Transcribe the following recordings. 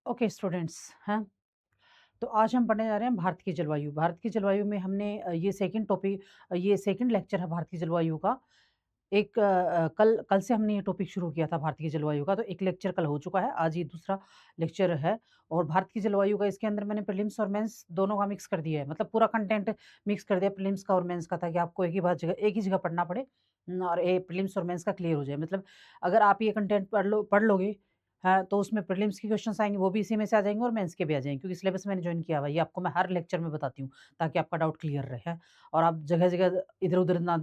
Okay students हैं। तो आज हम पढ़ने जा रहे हैं भारत की जलवायु। भारत की जलवायु में हमने ये सेकंड लेक्चर है भारत की जलवायु का। कल कल से हमने ये टॉपिक शुरू किया था भारत की जलवायु का, तो एक लेक्चर कल हो चुका है, आज ये दूसरा लेक्चर है। और भारत की जलवायु का इसके अंदर मैंने प्रीलिम्स और मेंस दोनों का मिक्स कर दिया है, मतलब पूरा कंटेंट मिक्स कर दिया प्रीलिम्स का और मेंस का, ताकि आपको एक ही जगह पढ़ना पड़े और ये प्रीलिम्स और मेंस का क्लियर हो जाए। मतलब अगर आप ये कंटेंट पढ़ लोगे, हाँ, तो उसमें प्रीलिम्स के क्वेश्चंस आएँगे, वो भी इसी में से आ जाएँगे और मेंस के भी आ जाएँगे, क्योंकि सिलेबस मैंने जॉइन किया हुआ है। ये आपको मैं हर लेक्चर में बताती हूँ, ताकि आपका डाउट क्लियर रहे, हैं। और आप जगह-जगह इधर-उधर ना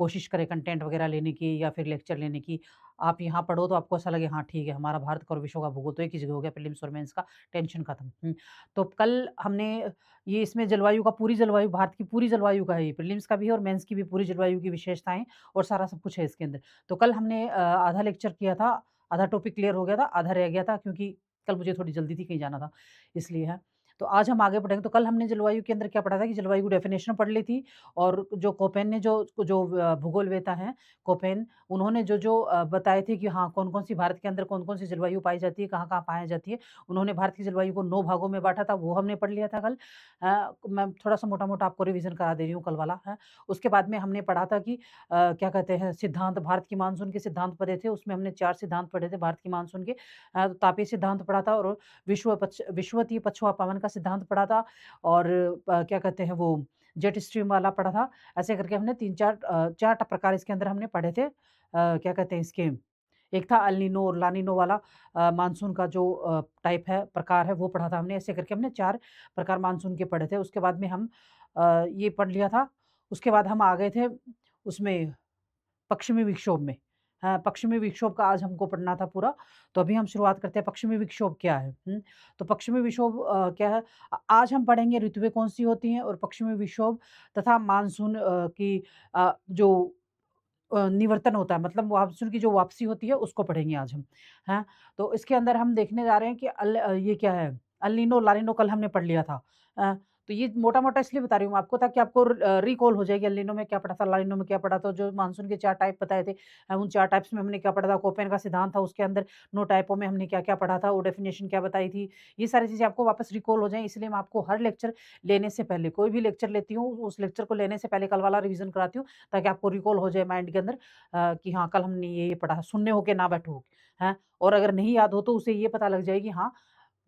कोशिश करें कंटेंट वगैरह लेने की या फिर लेक्चर लेने की। आप यहाँ पढ़ो तो आपको ऐसा लगे हाँ ठीक है, हमारा भारत का और विश्व का भूगोल तो एक ही जगह हो गया, प्रीलिम्स और मेंस का टेंशन खत्म। तो कल हमने ये इसमें जलवायु का पूरी जलवायु भारत की पूरी जलवायु का है ये, प्रीलिम्स का भी है और मेंस की भी पूरी जलवायु की विशेषताएँ और सारा सब कुछ है इसके अंदर। तो कल हमने आधा लेक्चर किया था, आधा टॉपिक क्लियर हो गया था, आधा रह गया था, क्योंकि कल मुझे थोड़ी जल्दी थी, कहीं जाना था, इसलिए है। तो आज हम आगे बढ़ेंगे। तो कल हमने जलवायु के अंदर क्या पढ़ा था कि जलवायु की डेफिनेशन पढ़ ली थी, और जो कोपेन ने जो जो भूगोलवेत्ता हैं, कोपेन, उन्होंने जो बताए थे कि हाँ, कौन-कौन सी भारत के अंदर कौन-कौन सी जलवायु पाई जाती है, कहाँ-कहाँ पाई जाती है। उन्होंने भारत की जलवायु को 9 भागों में बाँटा था, वो हमने पढ़ लिया था कल। मैं थोड़ा-सा मोटा-मोटा आपको रिवीज़न करा दे रही हूँ कल वाला, हैं। उसके बाद में हमने पढ़ा था कि क्या कहते हैं, सिद्धांत भारत की मानसून के सिद्धांत पढ़े थे, उसमें हमने 4 सिद्धांत पढ़े थे भारत की मानसून के। तापीय सिद्धांत पढ़ा था, और विषुवतीय पछुआ पवन का सिद्धांत पढ़ा था, और क्या कहते हैं वो जेट स्ट्रीम वाला पढ़ा था। ऐसे करके हमने 4 प्रकार इसके अंदर हमने पढ़े थे। क्या कहते हैं इसके, एक था एल नीनो और ला नीनो वाला मानसून का जो टाइप है, प्रकार है, वो पढ़ा था हमने। ऐसे करके हमने 4 प्रकार मानसून के पढ़े थे। उसके बाद में हम ये पढ़ लिया था। उसके बाद हम आ गए थे उसमें पश्चिमी विक्षोभ में। हाँ, पश्चिमी विक्षोभ का आज हमको पढ़ना था पूरा। तो अभी हम शुरुआत करते हैं, पश्चिमी विक्षोभ क्या है? तो पश्चिमी विक्षोभ क्या है? आज हम पढ़ेंगे ऋतुएँ कौन-सी होती हैं, और पश्चिमी विक्षोभ तथा मानसून की जो निवर्तन होता है, मतलब मानसून की जो वापसी होती है, उसको पढ़ेंगे आज हम, हैं। तो इसके अंदर हम देखने जा रहे हैं कि ये क्या है, एल नीनो, ला नीनो कल हमने पढ़ लिया था। तो ये मोटा-मोटा इसलिए बता रही हूँ मैं आपको, ताकि आपको रिकॉल हो जाए कि एल नीनो में क्या पढ़ा था, ला नीनो में क्या पढ़ा था। जो मानसून के 4 टाइप बताए थे, उन 4 टाइप्स में हमने क्या पढ़ा था, कोपेन का सिद्धांत था, उसके अंदर 9 टाइपों में हमने क्या-क्या पढ़ा था, वो डेफिनिशन क्या बताई थी। ये सारी चीज़ें आपको वापस रिकॉल हो जाएँ, इसलिए मैं आपको हर लेक्चर लेने से पहले, कोई भी लेक्चर लेती हूँ, उस लेक्चर को लेने से पहले कल वाला रिवीज़न कराती हूँ, ताकि आपको रिकॉल हो जाए माइंड के अंदर कि हाँ, कल हमने ये पढ़ा है, सुनने होके ना बैठो, हैं। और अगर नहीं याद हो तो उसे ये पता लग जाए कि हाँ,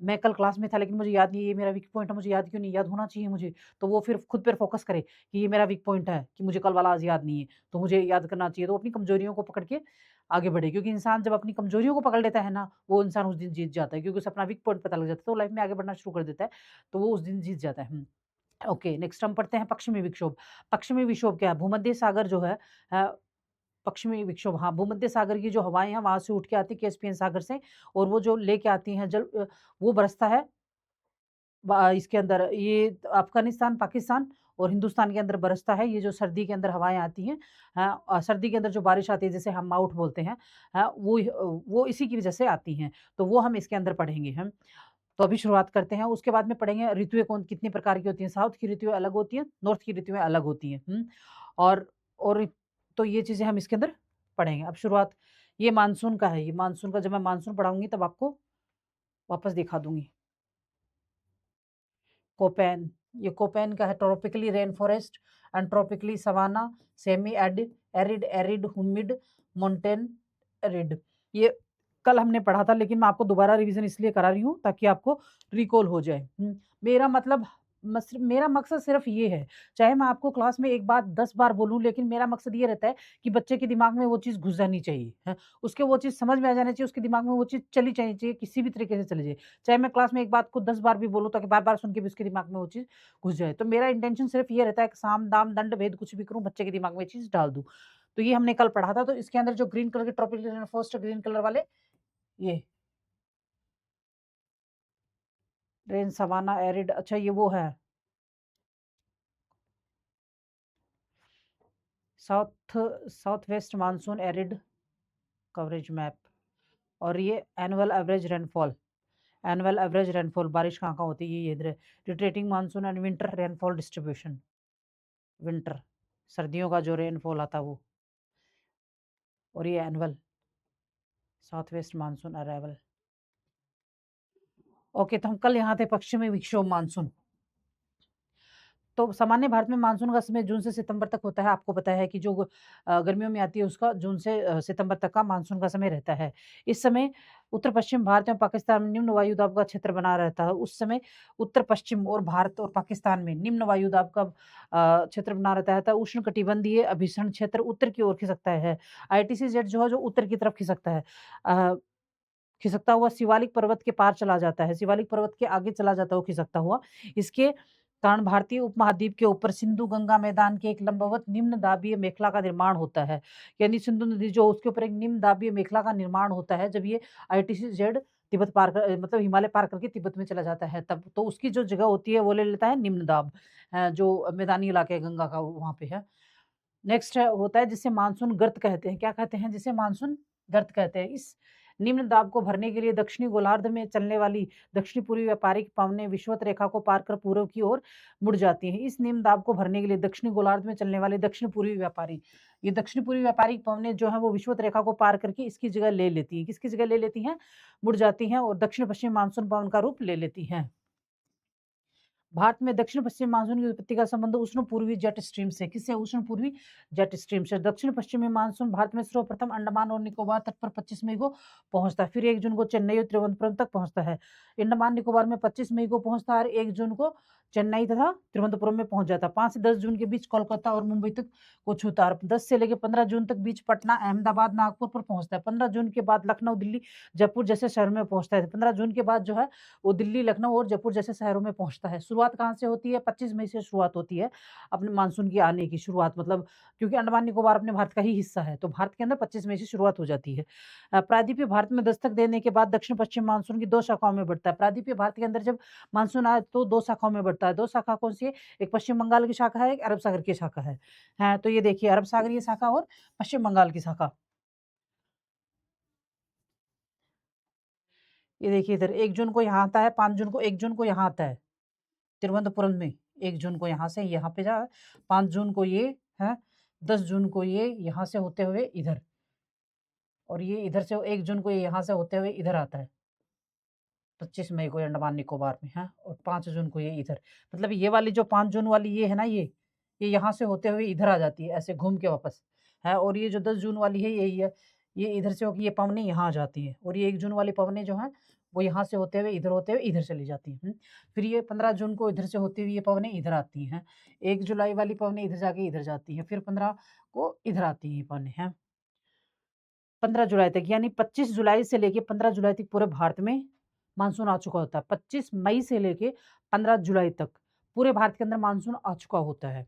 मैं कल क्लास में था लेकिन मुझे याद नहीं है, ये मेरा वीक पॉइंट है, मुझे याद क्यों नहीं, याद होना चाहिए मुझे। तो वो फिर खुद पर फ़ोकस करे कि ये मेरा वीक पॉइंट है, कि मुझे कल वाला आज याद नहीं है, तो मुझे याद करना चाहिए। तो अपनी कमज़ोरियों को पकड़ के आगे बढ़े, क्योंकि इंसान जब अपनी कमज़ोरियों को पकड़ लेता है ना, वो इंसान उस दिन जीत जाता है, क्योंकि उसे अपना वीक पॉइंट पता लग जाता है, तो लाइफ़ में आगे बढ़ना शुरू कर देता है, तो वो उस दिन जीत जाता है। ओके, नेक्स्ट हम पढ़ते हैं पश्चिमी विक्षोभ। पश्चिमी विक्षोभ क्या है? भूमध्य सागर जो है अ, पश्चिमी विक्षोभ, हाँ, भूमध्य सागर की जो हवाएँ हैं, वहाँ से उठ के आती है कैस्पियन सागर से, और वो जो लेके आती हैं वो बरसता है इसके अंदर, ये अफ़गानिस्तान, पाकिस्तान और हिंदुस्तान के अंदर बरसता है। ये जो सर्दी के अंदर हवाएँ आती हैं, सर्दी के अंदर जो बारिश आती है, जिसे हम माउट बोलते हैं, वो इसी की वजह से आती हैं। तो वो हम इसके अंदर पढ़ेंगे हम। तो अभी शुरुआत करते हैं, उसके बाद में पढ़ेंगे ऋतुएँ कौन कितनी प्रकार की होती हैं। साउथ की ऋतुएँ अलग होती हैं, नॉर्थ की ऋतुएँ अलग होती हैं। और और तो ये चीज़ें हम इसके अंदर पढ़ेंगे। अब शुरुआत, ये मानसून का है, ये मानसून का, जब मैं मानसून पढ़ाऊँगी तब आपको वापस दिखा दूँगी। कोपेन, ये कोपेन का है, tropically rain forest and tropically savanna, semi arid arid humid montane arid. ये कल हमने पढ़ा था, लेकिन मैं आपको दोबारा रिवीजन इसलिए करा रही हूँ ताकि आपको रिकॉल हो जाए। मेरा मतलब मेरा मकसद सिर्फ ये है, चाहे मैं आपको क्लास में एक बात 10 बार बोलूँ, लेकिन मेरा मकसद ये रहता है कि बच्चे के दिमाग में वो चीज़ घुस जानी चाहिए, है। उसके वो चीज़ समझ में आ जानी चाहिए, उसके दिमाग में वो चीज़ चली जानी चाहिए, किसी भी तरीके से चली जाए। चाहे मैं क्लास में एक बात को 10 बार भी बोलूँ, ताकि बार-बार सुन के भी उसके दिमाग में वो चीज़ घुस जाए। तो मेरा इंटेंशन सिर्फ़ ये रहता है कि साम, दाम, दंड, भेद कुछ भी करूँ, बच्चे के दिमाग में ये चीज़ डाल दूँ। तो ये हमने कल पढ़ा था, तो इसके अंदर जो ग्रीन कलर के tropical rain forest, green colour वाले, ये रेन सवाना एरिड, अच्छा ये वो है south south west monsoon arid coverage map, और ये एनुअल एवरेज रेनफॉल, बारिश कहाँ-कहाँ होती है, ये इधर है। Rotating monsoon and winter rainfall distribution, winter, सर्दियों का जो रेनफॉल आता है वो, और ये annual south west monsoon arrival. Okay, तो हम कल यहाँ थे पश्चिमी विक्षोभ मानसून। तो सामान्य भारत में मानसून का समय जून से सितंबर तक होता है। आपको पता है कि जो गर्मियों में आती है उसका जून से सितंबर तक का मानसून का समय रहता है। इस समय उत्तर-पश्चिम भारत एवं पाकिस्तान में निम्न वायु दाब का क्षेत्र बना रहता है। उस समय उत्तर-पश्चिम और भारत और पाकिस्तान में निम्न वायु दाब का क्षेत्र बना रहता है। उष्णकटिबंधीय अभीषण क्षेत्र उत्तर की ओर खिसकता है। आईटीसी-जेड जो है जो उत्तर की तरफ खिसकता है। अ, खिसकता हुआ शिवालिक पर्वत के पार चला जाता है, शिवालिक पर्वत के आगे चला जाता है वो खिसकता हुआ। इसके कारण भारतीय उपमहाद्वीप के ऊपर सिंधु गंगा मैदान के एक लंबवत निम्न दाबीय मेखला का निर्माण होता है। यानी सिंधु नदी जो उसके ऊपर एक निम्न दाबीय मेखला का निर्माण होता है जब ये आईटीसी-जेड तिब्बत पार कर मतलब हिमालय पार करके तिब्बत में चला जाता है तब। तो उसकी जो जगह होती है वो ले लेता है निम्न दाब जो मैदानी इलाके है गंगा का वहाँ पे है। नेक्स्ट है होता है जिसे मानसून गर्त कहते हैं। क्या कहते हैं? जिसे मानसून गर्त कहते हैं। इस निम्न दाब को भरने के लिए दक्षिणी गोलार्ध में चलने वाली दक्षिणी पूर्वी व्यापारिक पवनें विषुवत रेखा को पार कर पूर्व की ओर मुड़ जाती हैं। इस निम्न दाब को भरने के लिए दक्षिणी गोलार्ध में चलने वाले दक्षिण पूर्वी व्यापारी ये दक्षिण पूर्वी व्यापारिक पवनें जो हैं वो विषुवत रेखा को पार करके इसकी जगह ले लेती हैं। किसकी जगह ले लेती हैं? मुड़ जाती हैं और दक्षिण पश्चिम मानसून पवन का रूप ले लेती हैं। भारत में दक्षिण-पश्चिम मानसून की उत्पत्ति का संबंध उष्ण-पूर्वी जेट स्ट्रीम से किससे? उष्ण-पूर्वी जेट स्ट्रीम से। दक्षिण-पश्चिमी मानसून भारत में सर्वप्रथम अंडमान और निकोबार तट पर 25 मई को पहुंचता है। फिर 1 जून को चेन्नई और तिरुवनंतपुरम तक पहुंचता है। अंडमान निकोबार में 25 मई को पहुंचता है और 1 जून को चेन्नई तथा तिरुवनंतपुरम में पहुंच जाता है। 5 से 10 जून के बीच कोलकाता और मुंबई तक को छूता है और 10 से लेकर 15 जून तक बीच पटना, अहमदाबाद, नागपुर पर पहुंचता है। 15 जून के बाद लखनऊ, दिल्ली, जयपुर जैसे शहर में पहुंचता है। 15 जून के बाद जो है वो दिल्ली, लखनऊ और जयपुर जैसे शहरों में पहुँचता है। शुरुआत कहाँ से होती है? 25 मई से शुरुआत होती है, अपने मानसून की आने की शुरुआत मतलब क्योंकि अंडमान निकोबार अपने भारत का ही हिस्सा है, तो भारत के अंदर 25 मई से शुरुआत हो जाती है। प्रायद्वीपीय भारत में दस्तक देने के बाद दक्षिण-पश्चिम मानसून की 2 शाखाओं में बढ़ता है। प्रायद्वीपीय भारत के अंदर जब मानसून आए तो 2 शाखाओं में बढ़ता है। 2 शाखा कौन-सी है? एक पश्चिम बंगाल की शाखा है, एक अरब सागर की शाखा है। हैं, तो ये देखिए अरब सागरीय शाखा और पश्चिम बंगाल की शाखा। ये देखिए इधर 1 जून को यहाँ आता है, 5 जून को 1 जून को यहाँ आता है। तिरुवनंतपुरम में 1 जून को यहाँ से यहाँ पे जा 5 जून को ये है, 10 जून को ये यहाँ से होते हुए इधर और ये इधर से 1 जून को ये यहाँ से होते हुए इधर आता है। 25 मई को ये अंडमान निकोबार में है और 5 जून को ये इधर। मतलब ये वाली जो 5 जून वाली ये है ना ये यहाँ से होते हुए इधर आ जाती है ऐसे घूम के वापस, है और ये जो 10 जून वाली है यही है। ये इधर से होके ये पवनें यहाँ आ जाती हैं और ये 1 जून वाली पवनें जो हैं वो यहाँ से होते हुए इधर होते हुए इधर चली जाती हैं। फिर ये 15 जून को इधर से होती हुई ये पवनें इधर आती हैं। 1 जुलाई वाली पवनें इधर जाके इधर जाती हैं। फिर 15 को इधर आती हैं ये पवनें, हैं। 15 जुलाई तक यानी 25 जुलाई से लेके 15 जुलाई तक पूरे भारत में मानसून आ चुका होता है। 25 मई से लेके 15 जुलाई तक पूरे भारत के अंदर मानसून आ चुका होता है।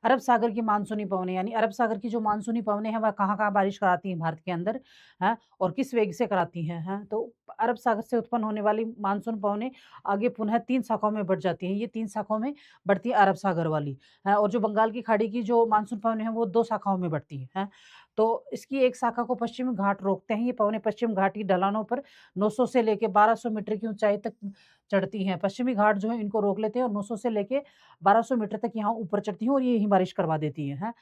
अरब सागर की मानसूनी पवनें यानी अरब सागर की जो मानसूनी पवनें हैं वह कहाँ-कहाँ बारिश कराती हैं भारत के अंदर, हैं? और किस वेग से कराती हैं, हैं? तो अरब सागर से उत्पन्न होने वाली मानसून पवनें आगे पुनः 3 शाखाओं में बढ़ जाती हैं। ये 3 शाखाओं में बढ़ती है अरब सागर वाली, हैं? और जो बंगाल की खाड़ी की जो मानसून पवनें हैं वो 2 शाखाओं में बढ़ती हैं। तो इसकी एक शाखा को पश्चिमी घाट रोकते हैं। ये पवनें पश्चिम घाट की ढलानों पर 900 से लेके 1200 मीटर की ऊँचाई तक चढ़ती हैं। पश्चिमी घाट जो है इनको रोक लेते हैं और 900 से लेके 1200 मीटर तक यहाँ ऊपर चढ़ती हैं और ये यहीं बारिश करवा देती हैं, हैं।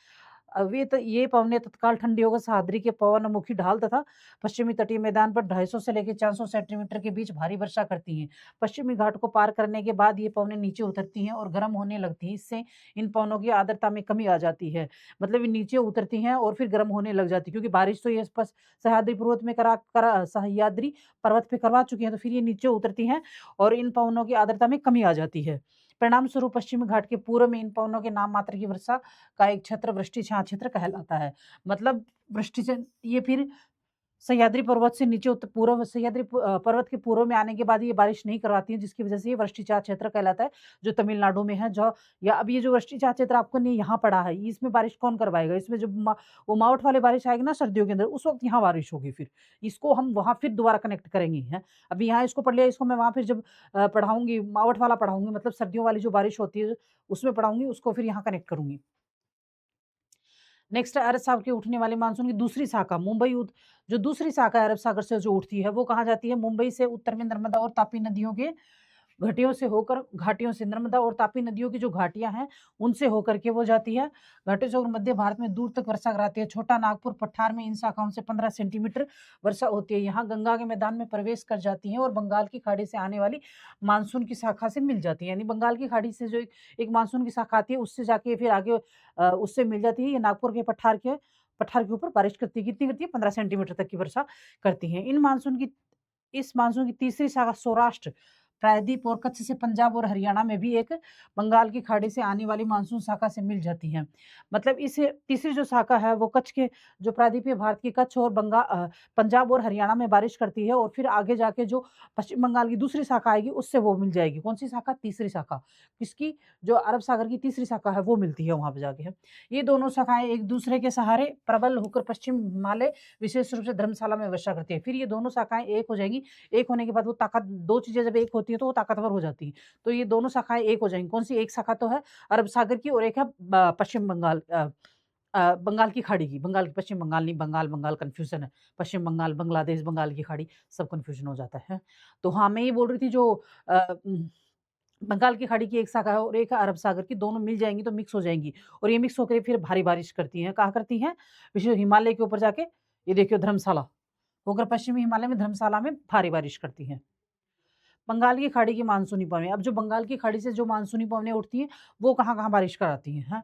अब ये पवनें तत्काल ठंडी होकर सह्याद्री के पवनमुखी ढाल तथा पश्चिमी तटीय मैदान पर 250 से लेकर 400 सेंटीमीटर के बीच भारी वर्षा करती हैं। पश्चिमी घाट को पार करने के बाद ये पवनें नीचे उतरती हैं और गर्म होने लगती हैं। इससे इन पवनों की आर्द्रता में कमी आ जाती है। मतलब ये नीचे उतरती हैं और फिर गर्म होने लग जाती है क्योंकि बारिश तो ये बस सह्याद्री पर्वत में सह्याद्री पर्वत पे करवा चुकी हैं, तो फिर ये नीचे उतरती हैं और इन पवनों की आर्द्रता में कमी आ जाती है। परिणाम स्वरूप पश्चिमी घाट के पूर्व में इन पवनों के नाम मात्र की वर्षा का एक क्षेत्र वृष्टि छाया क्षेत्र कहलाता है। मतलब वृष्टि से ये फिर सह्याद्री पर्वत से नीचे पूर्व पर्वत के पूर्व में आने के बाद ये बारिश नहीं करवाती है जिसकी वजह से ये वृष्टिचार क्षेत्र कहलाता है, जो तमिलनाडु में है जो या अब ये जो वृष्टिचार क्षेत्र आपको नहीं यहाँ पड़ा है, इसमें बारिश कौन करवाएगा? इसमें जब वो मावठ वाली बारिश आएगी ना सर्दियों के अंदर, उस वक़्त यहाँ बारिश होगी फिर। इसको हम वहाँ फिर दोबारा कनेक्ट करेंगे, हैं। अभी यहाँ इसको पढ़ लिया, इसको मैं वहाँ फिर जब पढ़ाऊँगी मावठ वाला पढ़ाऊँगी मतलब सर्दियों वाली जो बारिश होती है, उसमें पढ़ाऊँगी उसको फिर यहाँ कनेक्ट करूँगी। नेक्स्ट अरब सागर के उठने वाली मानसून की दूसरी शाखा जो दूसरी शाखा अरब सागर से जो उठती है वो कहाँ जाती है? मुंबई से उत्तर में नर्मदा और तापी नदियों के घाटियों से होकर, घाटियों से नर्मदा और तापी नदियों की जो घाटियाँ हैं, उनसे होकर के वो जाती है। घाटियों से होकर मध्य भारत में दूर तक वर्षा कराती है। छोटा नागपुर पठार में इन शाखाओं से 15 सेंटीमीटर वर्षा होती है। यहाँ गंगा के मैदान में प्रवेश कर जाती हैं और बंगाल की खाड़ी से आने वाली मानसून की शाखा से मिल जाती है। यानी बंगाल की खाड़ी से जो एक मानसून की शाखा आती है, उससे जाके फिर आगे उससे मिल जाती है। ये नागपुर के पठार के ऊपर बारिश करती है। कितनी करती है? 15 सेंटीमीटर तक की वर्षा करती है। इस मानसून की तीसरी शाखा सौराष्ट्र, प्रायद्वीप और कच्छ से पंजाब और हरियाणा में भी एक बंगाल की खाड़ी से आने वाली मानसून शाखा से मिल जाती है। मतलब इस तीसरी जो शाखा है वो कच्छ के जो प्रायद्वीपीय भारत की कच्छ और पंजाब और हरियाणा में बारिश करती है और फिर आगे जाके जो पश्चिम बंगाल की दूसरी शाखा आएगी उससे वो मिल जाएगी। कौन-सी शाखा? तीसरी शाखा। किसकी? जो अरब सागर की तीसरी शाखा है वो मिलती है वहाँ पे जाके। ये दोनों शाखाएँ एक दूसरे के सहारे प्रबल होकर पश्चिम हिमालय, विशेष रूप से धर्मशाला में वर्षा करती है। फिर ये दोनों शाखाएँ एक हो जाएँगी। एक होने के बाद वो ताकत 2 चीज़ें जब एक होती हैं तो वो ताकतवर हो जाती हैं। तो ये दोनों शाखाएँ एक हो जाएँगी। कौन-सी? एक शाखा तो है अरब सागर की और एक है पश्चिम बंगाल बंगाल की खाड़ी की। पश्चिम बंगाल नहीं, बंगाल कन्फ्यूज़न है। पश्चिम बंगाल, बांग्लादेश, बंगाल की खाड़ी सब कन्फ्यूज़न हो जाता है। तो हाँ, मैं ये बोल रही थी जो बंगाल की खाड़ी की एक शाखा है और एक है अरब सागर की, दोनों मिल जाएँगी तो मिक्स हो जाएँगी और ये मिक्स होकर फिर भारी बारिश करती हैं। कहाँ करती हैं? विशेष हिमालय के ऊपर जाके ये देखिए धर्मशाला होकर पश्चिमी हिमालय में धर्मशाला में भारी बारिश करती हैं। बंगाल की खाड़ी की मानसूनी पवनें, अब जो बंगाल की खाड़ी से जो मानसूनी पवनें उठती हैं, वो कहाँ-कहाँ बारिश कराती हैं, हैं?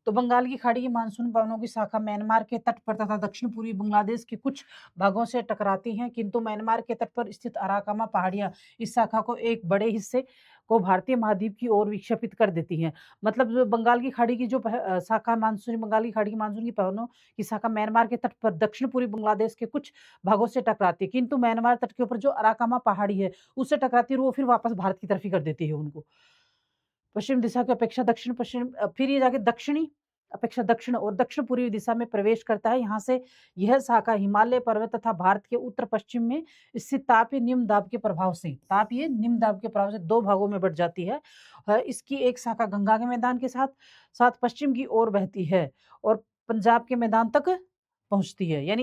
तो बंगाल की खाड़ी की मानसून पवनों की शाखा म्यांमार के तट पर तथा दक्षिण-पूर्वी बांग्लादेश के कुछ भागों से टकराती हैं, किंतु म्यांमार के तट पर स्थित अराकामा पहाड़ियाँ इस शाखा को एक बड़े हिस्से को भारतीय महाद्वीप की ओर विक्षेपित कर देती हैं। मतलब जो बंगाल की खाड़ी की जो शाखा मानसूनी बंगाल की खाड़ी की मानसून की पवनों की शाखा म्यांमार के तट पर दक्षिण-पूर्वी बांग्लादेश के कुछ भागों से टकराती है, किंतु म्यांमार तट के ऊपर जो अराकामा पहाड़ी है, उससे टकराती है और वो फिर वापस भारत की तरफ ही कर देती है उनको। पश्चिम दिशा की अपेक्षा फिर ये जाके दक्षिण और दक्षिण-पूर्वी दिशा में प्रवेश करता है। यहाँ से यह शाखा हिमालय पर्वत तथा भारत के उत्तर-पश्चिम में स्थित तापीय निम्न दाब के प्रभाव से 2 भागों में बँट जाती है। इसकी एक शाखा गंगा के मैदान के साथ साथ पश्चिम की ओर बहती है और पंजाब के मैदान तक पहुँचती है। यानी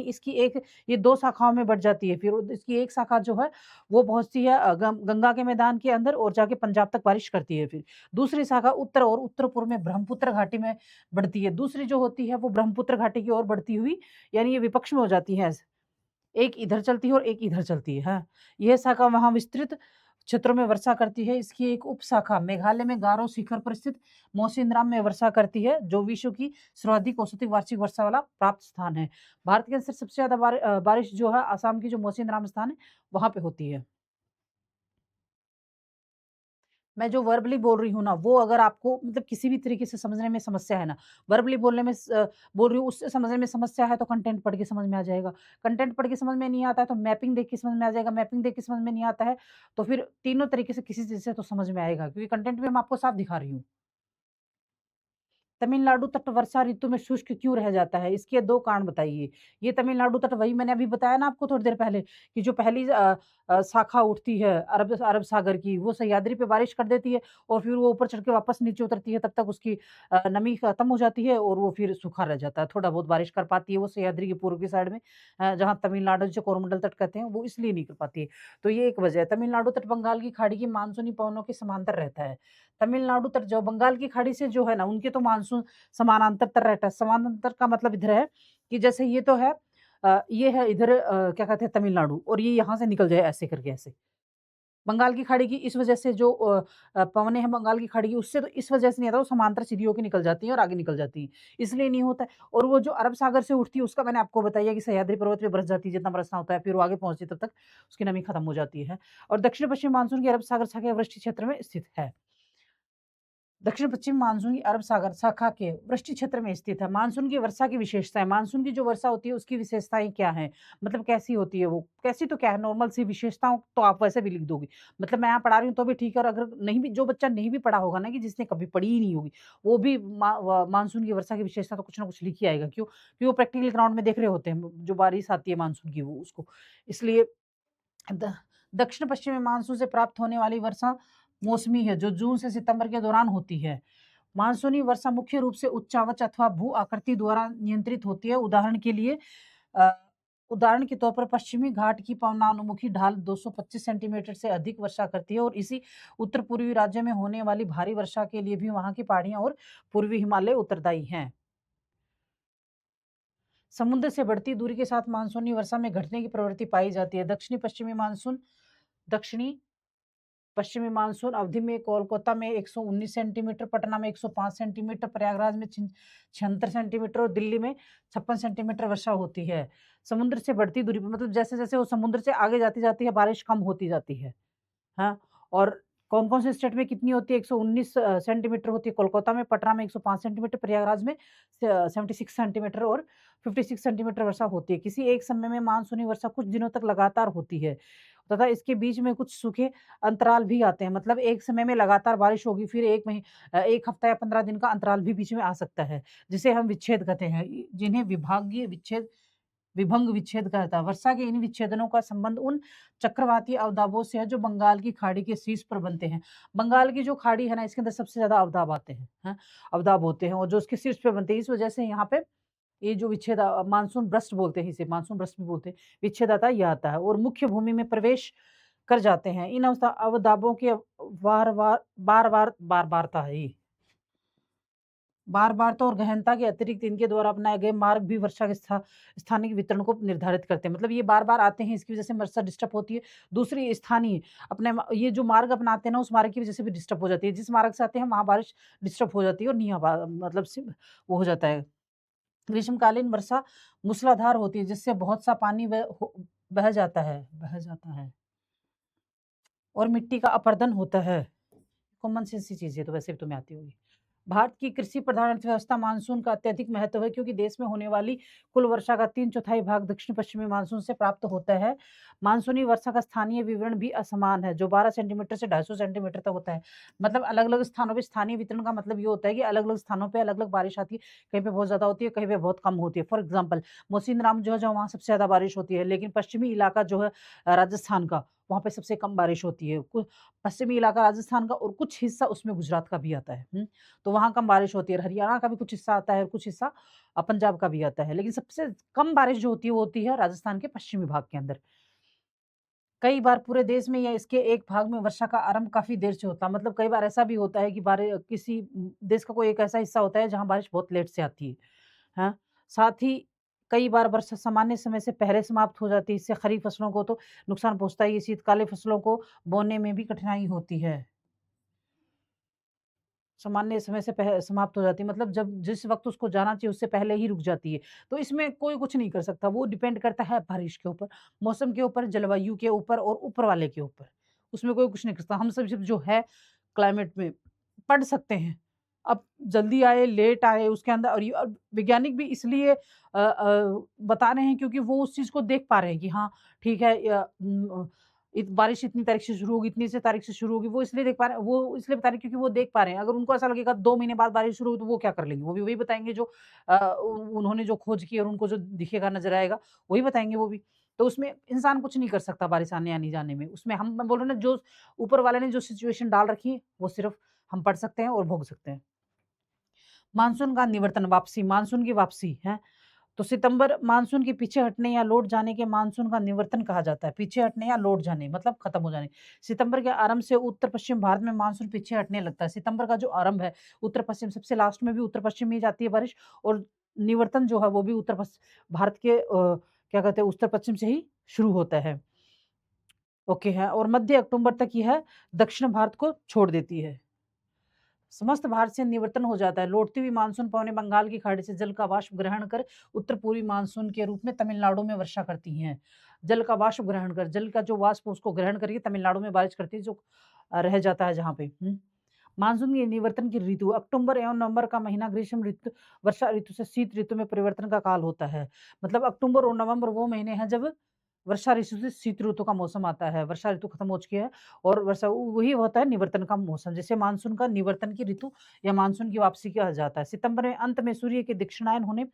ये 2 शाखाओं में बँट जाती है। फिर इसकी एक शाखा जो है वो पहुँचती है गंगा के मैदान के अंदर और जाके पंजाब तक बारिश करती है फिर। दूसरी शाखा उत्तर और उत्तर-पूर्व में ब्रह्मपुत्र घाटी में बढ़ती है। दूसरी जो होती है वो ब्रह्मपुत्र घाटी की ओर बढ़ती हुई यानी ये विपक्ष में हो जाती है ऐसे। एक इधर चलती है और एक इधर चलती है। हाँ, यह शाखा वहाँ विस्तृत क्षेत्रों में वर्षा करती है। इसकी एक उपशाखा मेघालय में गारो शिखर पर स्थित मौसिनराम में वर्षा करती है, जो विश्व की सर्वाधिक औसत वार्षिक वर्षा वाला प्राप्त स्थान है। भारत के अंदर सबसे ज़्यादा बारिश जो है असम की जो मौसिनराम स्थान है, वहाँ पे होती है। मैं जो वर्बली बोल रही हूँ ना, वो अगर आपको मतलब किसी भी तरीके से समझने में समस्या है ना, वर्बली बोल रही हूँ उससे समझने में समस्या है तो कंटेंट पढ़ के समझ में आ जाएगा। कंटेंट पढ़ के समझ में नहीं आता है तो मैपिंग देख के समझ में आ जाएगा, मैपिंग देख के समझ में नहीं आता है, तो फिर तीनों तरीके से किसी चीज़ से तो समझ में आएगा क्योंकि कंटेंट में मैं आपको साफ दिखा रही हूँ। तमिलनाडु तट वर्षा ऋतु में शुष्क क्यों रह जाता है? इसके 2 कारण बताइए। ये तमिलनाडु तट वही मैंने अभी बताया ना आपको थोड़ी देर पहले कि जो पहली शाखा उठती है अरब सागर की, वो सह्याद्री पे बारिश कर देती है और फिर वो ऊपर चढ़ के वापस नीचे उतरती है, तब तक उसकी नमी खत्म हो जाती है और वो फिर सूखा रह जाता है। थोड़ा बहुत बारिश कर पाती है वो सह्याद्री की पूर्व की साइड में जहाँ तमिलनाडु जिसे कोरोमंडल तट कहते हैं, वो इसलिए नहीं कर पाती है। तो ये एक वजह है। तमिलनाडु तट बंगाल की खाड़ी की मानसूनी पवनों के समांतर रहता है। तमिलनाडु तट जो बंगाल की खाड़ी से जो है ना, उनके तो मानसून समानांतर तर रहता है। समानांतर का मतलब इधर है कि जैसे ये तो है ये है इधर क्या कहते हैं तमिलनाडु और ये यहाँ से निकल जाए ऐसे करके ऐसे। बंगाल की खाड़ी की इस वजह से जो पवनें हैं बंगाल की खाड़ी की उससे तो इस वजह से नहीं आता, वो समांतर सीधी होके निकल जाती हैं और आगे निकल जाती हैं, इसलिए नहीं होता है। और वो जो अरब सागर से उठती है उसका मैंने आपको बताया कि सह्याद्री पर्वत पे बरस जाती है, जितना बरसना होता है, फिर वो आगे पहुँचती है तब तक उसकी नमी खत्म हो जाती है। और दक्षिण-पश्चिम मानसून की अरब सागर शाखा के वृष्टि क्षेत्र में स्थित है। दक्षिण-पश्चिम मानसून की अरब सागर शाखा के वृष्टि क्षेत्र में स्थित है। मानसून की वर्षा की विशेषताएँ, मानसून की जो वर्षा होती है उसकी विशेषताएँ क्या हैं? मतलब कैसी होती है वो? कैसी तो क्या है नॉर्मल सी विशेषताओं तो आप वैसे भी लिख दोगे। मतलब मैं यहाँ पढ़ा रही हूँ तो भी ठीक है और अगर नहीं भी जो बच्चा नहीं भी पढ़ा होगा ना कि जिसने कभी पढ़ी ही नहीं होगी, वो भी मानसून की वर्षा की विशेषता तो कुछ ना कुछ लिख ही आएगा। क्यों? क्योंकि वो प्रैक्टिकल ग्राउंड में देख रहे होते हैं, जो बारिश आती है मानसून की वो उसको। इसलिए द दक्षिण-पश्चिमी मानसून से प्राप्त होने वाली वर्षा मौसमी है, जो जून से सितंबर के दौरान होती है। मानसूनी वर्षा मुख्य रूप से उच्चावच अथवा भू आकृति द्वारा नियंत्रित होती है। अ, उदाहरण के तौर पर पश्चिमी घाट की पवनानुमुखी ढाल 225 सेंटीमीटर से अधिक वर्षा करती है और इसी उत्तर पूर्वी राज्य में होने वाली भारी वर्षा के लिए भी वहां की पहाड़ियां और पूर्वी हिमालय उत्तरदायी हैं। समुद्र से बढ़ती दूरी के साथ मानसूनी वर्षा में घटने की प्रवृत्ति पाई जाती है। दक्षिणी पश्चिमी मानसून अवधि में कोलकाता में 119 सेंटीमीटर, पटना में 105 सेंटीमीटर, प्रयागराज में 76 सेंटीमीटर और दिल्ली में 56 सेंटीमीटर वर्षा होती है। समुद्र से बढ़ती दूरी पर मतलब जैसे-जैसे वो समुद्र से आगे जाती-जाती है, बारिश कम होती जाती है। हाँ, और कौन-कौन से स्टेट में कितनी होती है? 119 सेंटीमीटर होती है कोलकाता में, पटना में 105 सेंटीमीटर, प्रयागराज में 76 सेंटीमीटर और 56 सेंटीमीटर वर्षा होती है। किसी एक समय में मानसूनी वर्षा कुछ दिनों तक लगातार होती है तथा इसके बीच में कुछ सूखे अंतराल भी आते हैं। मतलब एक समय में लगातार बारिश होगी, फिर 1 हफ्ता या 15 दिन का अंतराल भी बीच में आ सकता है, जिसे हम विच्छेद कहते हैं, जिन्हें विभंग विच्छेद कहता है। वर्षा के इन विच्छेदनों का संबंध उन चक्रवाती अवदाबों से है जो बंगाल की खाड़ी के शीर्ष पर बनते हैं। बंगाल की जो खाड़ी है ना, इसके अंदर सबसे ज़्यादा अवदाब आते हैं, हैं? अवदाब होते हैं और जो उसके शीर्ष पे बनते हैं। इस वजह से यहाँ पे ये जो मानसून ब्रस्ट बोलते हैं इसे, मानसून ब्रस्ट भी बोलते हैं। विच्छेद आता है, ये आता है और मुख्य भूमि में प्रवेश कर जाते हैं। इन अवदाबों के बार-बारता है ये। बार-बारता और गहनता के अतिरिक्त इनके द्वारा अपनाए गए मार्ग भी वर्षा के स्थानिक वितरण को निर्धारित करते हैं। मतलब ये बार-बार आते हैं, इसकी वजह से वर्षा डिस्टर्ब होती है। दूसरी स्थानीय ये जो मार्ग अपनाते हैं ना, उस मार्ग की वजह से भी डिस्टर्ब हो जाती है। जिस मार्ग से आते हैं वहाँ बारिश डिस्टर्ब हो जाती है और नहीं मतलब वो हो जाता है। ग्रीष्मकालीन वर्षा मूसलाधार होती है, जिससे बहुत सा पानी बह जाता है और मिट्टी का अपरदन होता है। कॉमन सेंस सी चीज़ है, तो वैसे भी तुम्हें आती होगी। भारत की कृषि प्रधान अर्थव्यवस्था मानसून का अत्यधिक महत्व है क्योंकि देश में होने वाली कुल वर्षा का 3/4 भाग दक्षिण पश्चिमी मानसून से प्राप्त होता है। मानसूनी वर्षा का स्थानीय विवरण भी असमान है, जो 12 सेंटीमीटर से 250 सेंटीमीटर तक होता है। मतलब अलग-अलग स्थानों पे स्थानीय वितरण का मतलब ये होता है कि अलग-अलग स्थानों पे अलग-अलग बारिश आती है। कहीं पे बहुत ज़्यादा होती है, कहीं पे बहुत कम होती है। फॉर एग्ज़ाम्पल मोसिनराम जो है, वहाँ सबसे ज़्यादा बारिश होती है, लेकिन पश्चिमी इलाका जो है राजस्थान का, वहाँ पे सबसे कम बारिश होती है। पश्चिमी इलाका राजस्थान का और कुछ हिस्सा उसमें गुजरात का भी आता है। तो वहाँ कम बारिश होती है और हरियाणा का भी कुछ हिस्सा आता है और कुछ हिस्सा पंजाब का भी आता है। लेकिन सबसे कम बारिश जो होती है, वो होती है राजस्थान के पश्चिमी भाग के अंदर। कई बार पूरे देश में या इसके एक भाग में वर्षा का आरंभ काफ़ी देर से होता है। मतलब कई बार ऐसा भी होता है कि किसी देश का कोई एक ऐसा हिस्सा होता है जहाँ बारिश बहुत लेट से आती है। हाँ? साथ ही कई बार वर्षा सामान्य समय से पहले समाप्त हो जाती है। इससे खरीफ फसलों को तो नुकसान पहुँचता ही है, शीतकालीन फसलों को बोने में भी कठिनाई होती है। सामान्य समय से समाप्त हो जाती है, मतलब जब जिस वक़्त उसको जाना चाहिए उससे पहले ही रुक जाती है। तो इसमें कोई कुछ नहीं कर सकता, वो डिपेंड करता है बारिश के ऊपर, मौसम के ऊपर, जलवायु के ऊपर और ऊपर वाले के ऊपर। उसमें कोई कुछ नहीं कर सकता। हम सब सिर्फ़ जो है क्लाइमेट में पढ़ सकते हैं। अब जल्दी आए, लेट आए उसके अंदर और वैज्ञानिक भी इसलिए बता रहे हैं क्योंकि वो उस चीज़ को देख पा रहे हैं कि हाँ, ठीक है बारिश इतनी तारीख से शुरू होगी, इतनी से तारीख से शुरू होगी, वो इसलिए बता रहे हैं क्योंकि वो देख पा रहे हैं। अगर उनको ऐसा लगेगा 2 महीने बाद बारिश शुरू हुई तो वो क्या कर लेंगे? वो भी वही बताएँगे जो उन्होंने जो खोज की और उनको जो दिखेगा, नज़र आएगा, वही बताएँगे वो भी। तो उसमें इंसान कुछ नहीं कर सकता बारिश आने या नहीं जाने में। उसमें मैं बोल रहा हूँ ना, जो ऊपर वाले ने जो सिचुएशन डाल रखी है, वो सिर्फ़ हम पढ़ सकते हैं और भोग सकते हैं। मानसून का निवर्तन, मानसून की वापसी है। तो सितंबर मानसून के पीछे हटने या लौट जाने के मानसून का निवर्तन कहा जाता है। पीछे हटने या लौट जाने मतलब खत्म हो जाने। सितंबर के आरंभ से उत्तर-पश्चिम भारत में मानसून पीछे हटने लगता है। सितंबर का जो आरंभ है, उत्तर-पश्चिम सबसे लास्ट में भी उत्तर-पश्चिम में ही जाती है बारिश और निवर्तन जो है वो भी भारत के क्या कहते हैं उत्तर-पश्चिम से ही शुरू होता है। ओके है और मध्य अक्टूबर तक यह दक्षिण भारत को छोड़ देती है। समस्त भारत से निवर्तन हो जाता है। लौटती हुई मानसून पवनें बंगाल की खाड़ी से जल का वाष्प ग्रहण कर उत्तर पूर्वी मानसून के रूप में तमिलनाडु में वर्षा करती हैं। जल का वाष्प ग्रहण कर, जल का जो वाष्प उसको ग्रहण करके तमिलनाडु में बारिश करती है, जो रह जाता है जहाँ पे। मानसून की निवर्तन की ऋतु अक्टूबर एवं नवंबर का महीना ग्रीष्म ऋतु वर्षा ऋतु से शीत ऋतु में परिवर्तन का काल होता है। मतलब अक्टूबर और नवंबर वो महीने हैं जब वर्षा ऋतु से शीत ऋतु का मौसम आता है। वर्षा ऋतु खत्म हो चुकी है और वही होता है निवर्तन का मौसम, जिसे मानसून का निवर्तन की ऋतु या मानसून की वापसी कहा जाता है। सितंबर में अंत में सूर्य के दक्षिणायन होने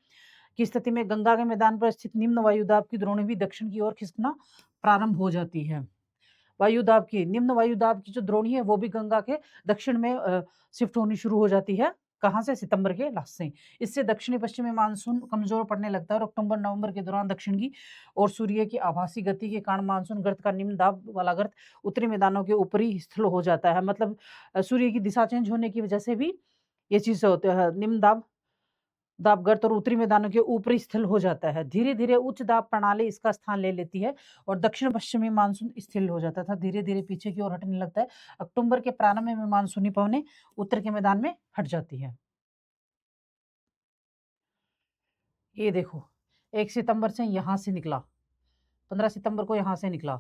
की स्थिति में गंगा के मैदान पर स्थित निम्न वायुदाब की द्रोणियां भी दक्षिण की ओर खिसकना प्रारंभ हो जाती है। निम्न वायुदाब की जो द्रोणी है वो भी गंगा के दक्षिण में शिफ्ट होनी शुरू हो जाती है। कहाँ से? सितंबर के लास्ट से। इससे दक्षिणी पश्चिमी मानसून कमजोर पड़ने लगता है और अक्टूबर नवंबर के दौरान दक्षिण की और सूर्य की आभासी गति के कारण मानसून गर्त का निम्न दाब वाला गर्त उत्तरी मैदानों के ऊपरी स्थिर हो जाता है। मतलब सूर्य की दिशा चेंज होने की वजह से भी ये चीज़ होते हैं। निम्न दाब दाब गर्त और उत्तरी मैदानों के ऊपरी स्थिर हो जाता है। धीरे-धीरे उच्च दाब प्रणाली इसका स्थान ले लेती है और दक्षिण पश्चिमी मानसून स्थिर हो जाता था। धीरे-धीरे पीछे की ओर हटने लगता है। अक्टूबर के प्रारंभ में मानसूनी पवनें उत्तर के मैदान में हट जाती हैं। ये देखो, 1 सितंबर से यहाँ से निकला, 15 सितंबर को यहाँ से निकला,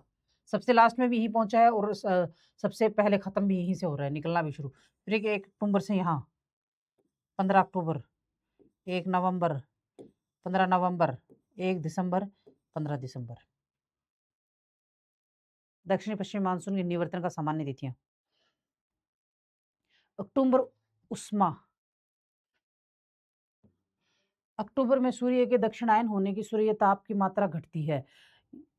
सबसे लास्ट में भी यहीं पहुँचा है और सबसे पहले ख़त्म भी यहीं से हो रहा है, निकलना भी शुरू। फिर 1 अक्टूबर से यहाँ, 15 अक्टूबर, 1 नवंबर, 15 नवंबर, 1 दिसंबर, 15 दिसंबर। दक्षिण-पश्चिमी मानसून के निवर्तन का सामान्य तिथियाँ। अक्टूबर उष्मा, अक्टूबर में सूर्य के दक्षिणायन होने की सूर्य ताप की मात्रा घटती है।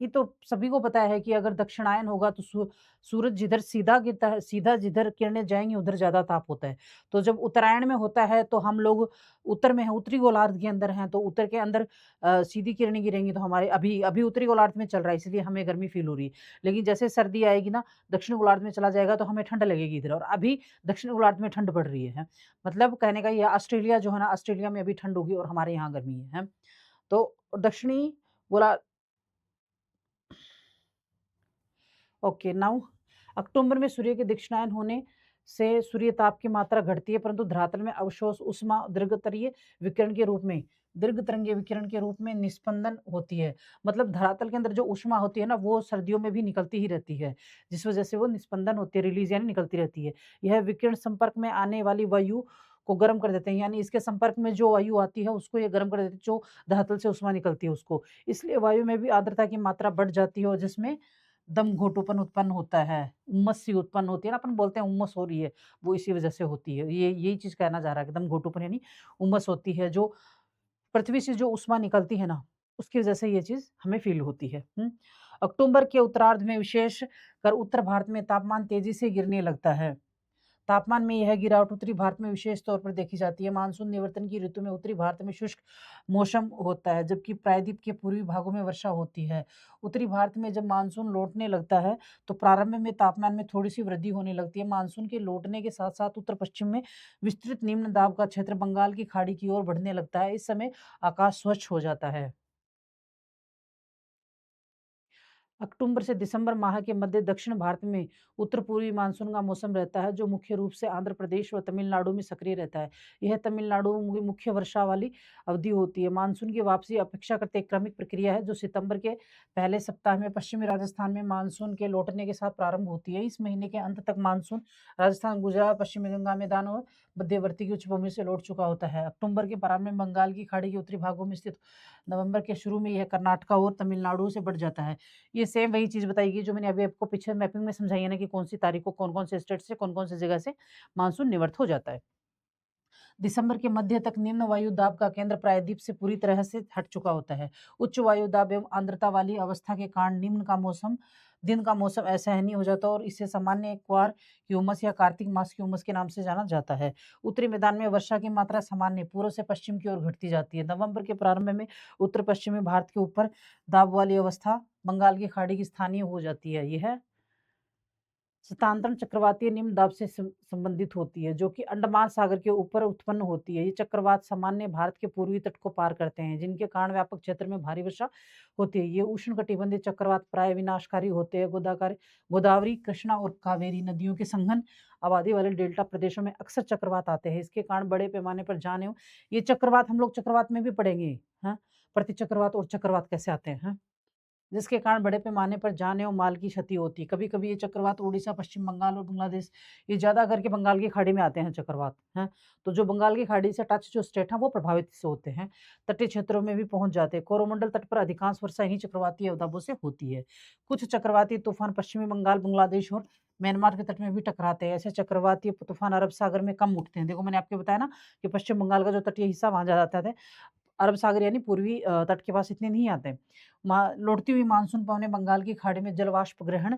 ये तो सभी को पता है कि अगर दक्षिणायन होगा तो सूरज जिधर सीधा गिरता है, सीधा जिधर किरणें जाएँगी उधर ज़्यादा ताप होता है। तो जब उत्तरायण में होता है तो हम लोग उत्तर में हैं, उत्तरी गोलार्ध के अंदर हैं, तो उत्तर के अंदर सीधी किरणें गिरेंगी तो हमारे अभी अभी उत्तरी गोलार्ध में चल रहा है इसलिए हमें गर्मी फ़ील हो रही है। लेकिन जैसे सर्दी आएगी ना, दक्षिण गोलार्ध में चला जाएगा तो हमें ठंड लगेगी इधर और अभी दक्षिण गोलार्ध में ठंड पड़ रही है। मतलब कहने का ये ऑस्ट्रेलिया जो है ना, ऑस्ट्रेलिया में अभी ठंड होगी और हमारे यहाँ गर्मी है। तो दक्षिणी गोला ओके नाउ अक्टूबर में सूर्य के दक्षिणायन होने से सूर्य ताप की मात्रा घटती है परंतु धरातल में अवशोष उष्मा दीर्घतरीय विकिरण के रूप में दीर्घ तरंगीय विकिरण के रूप में निस्पंदन होती है। मतलब धरातल के अंदर जो ऊष्मा होती है ना वो सर्दियों में भी निकलती ही रहती है जिस वजह से वो निस्पंदन होती है रिलीज यानी निकलती रहती है। यह विकिरण संपर्क में आने वाली वायु को गर्म कर देते हैं यानी इसके संपर्क में जो वायु आती है उसको ये गर्म कर देते हैं जो धरातल से ऊष्मा निकलती है उसको। इसलिए वायु में भी आर्द्रता की मात्रा बढ़ जाती है और जिसमें दम घोटूपन उत्पन्न होता है, उमस सी उत्पन्न होती है ना अपन बोलते हैं उमस हो रही है, वो इसी वज़ह से होती है। ये यही चीज़ कहना चाह रहा है कि दम घोटूपन यानी उमस होती है जो पृथ्वी से जो ऊष्मा निकलती है ना, उसकी वज़ह से ये चीज़ हमें फ़ील होती है। अक्टूबर के उत्तरार्ध में विशेष कर उत्तर भारत में तापमान तेज़ी से गिरने लगता है। तापमान में यह गिरावट उत्तरी भारत में विशेष तौर पर देखी जाती है। मानसून निवर्तन की ऋतु में उत्तरी भारत में शुष्क मौसम होता है, जबकि प्रायद्वीप के पूर्वी भागों में वर्षा होती है। उत्तरी भारत में जब मानसून लौटने लगता है, तो प्रारंभ में तापमान में थोड़ी-सी वृद्धि होने लगती है। मानसून के लौटने के साथ-साथ उत्तर-पश्चिम में विस्तृत निम्न दाब का क्षेत्र बंगाल की खाड़ी की ओर बढ़ने लगता है। इस समय आकाश स्वच्छ हो जाता है। अक्टूबर से दिसंबर माह के मध्य दक्षिण भारत में उत्तर पूर्वी मानसून का मौसम रहता है जो मुख्य रूप से आंध्र प्रदेश और तमिलनाडु में सक्रिय रहता है। यह तमिलनाडु में मुख्य वर्षा वाली अवधि होती है। मानसून की वापसी अपेक्षाकृत एक क्रमिक प्रक्रिया है जो सितंबर के पहले सप्ताह में पश्चिमी राजस्थान में मानसून के लौटने के साथ प्रारंभ होती है। इस महीने के अंत तक मानसून राजस्थान, गुजरात, पश्चिमी गंगा मैदान और मध्यवर्ती की उच्चभूमि से लौट चुका होता है। अक्टूबर के प्रारंभ में बंगाल की खाड़ी के उत्तरी भागों में स्थित नवंबर के शुरू में यह कर्नाटक और तमिलनाडु से बढ़ जाता है। ये सेम वही चीज़ बताई गई जो मैंने अभी आपको पीछे मैपिंग में समझाई है ना कि कौन-सी तारीख को कौन-कौन से स्टेट से कौन-कौन सी जगह से मानसून निवर्त हो जाता है। दिसंबर के मध्य तक निम्न वायु दाब का केंद्र प्रायद्वीप से पूरी तरह से हट चुका होता है। उच्च वायु दाब एवं आर्द्रता वाली अवस्था के कारण दिन का मौसम असहनीय हो जाता है और इसे सामान्य क्वार की उमस या कार्तिक मास की उमस के नाम से जाना जाता है। उत्तरी मैदान में वर्षा की मात्रा सामान्य पूर्व से पश्चिम की ओर घटती जाती है। नवंबर के प्रारंभ में उत्तर पश्चिमी भारत के ऊपर दाब वाली अवस्था बंगाल की खाड़ी की स्थानीय हो जाती है। यह सतांतरण चक्रवातीय निम्न दाब से संबंधित होती है जो कि अंडमान सागर के ऊपर उत्पन्न होती है। ये चक्रवात सामान्य भारत के पूर्वी तट को पार करते हैं जिनके कारण व्यापक क्षेत्र में भारी वर्षा होती है। ये उष्णकटिबंधीय चक्रवात प्राय विनाशकारी होते हैं। गोदावरी, कृष्णा और कावेरी नदियों के संघन आबादी वाले डेल्टा प्रदेशों में अक्सर चक्रवात आते हैं। इसके कारण बड़े पैमाने पर जान एवं ये चक्रवात हम लोग चक्रवात में भी पढ़ेंगे। हाँ, प्रति चक्रवात और चक्रवात कैसे आते हैं। हाँ? जिसके कारण बड़े पैमाने पर जान एवं माल की क्षति होती है। कभी-कभी ये चक्रवात उड़ीसा, पश्चिम बंगाल और बांग्लादेश ये ज़्यादा करके बंगाल की खाड़ी में आते हैं चक्रवात, हैं। तो जो बंगाल की खाड़ी से टच जो स्टेट हैं वो प्रभावित से होते हैं। तटीय क्षेत्रों में भी पहुँच जाते हैं। कोरोमंडल तट पर अधिकांश वर्षा इन्हीं चक्रवाती अवदाबों से होती है। कुछ चक्रवाती तूफान पश्चिमी बंगाल, बांग्लादेश और म्यांमार के तट में भी टकराते हैं। ऐसे चक्रवाती तूफान अरब सागर में कम उठते हैं। देखो मैंने आपको बताया ना कि पश्चिम बंगाल का जो तटीय हिस्सा वहाँ ज़्यादा आता है। अरब सागर यानी पूर्वी तट के पास इतने नहीं आते। लौटती हुई मानसून पवनें बंगाल की खाड़ी में जल वाष्प ग्रहण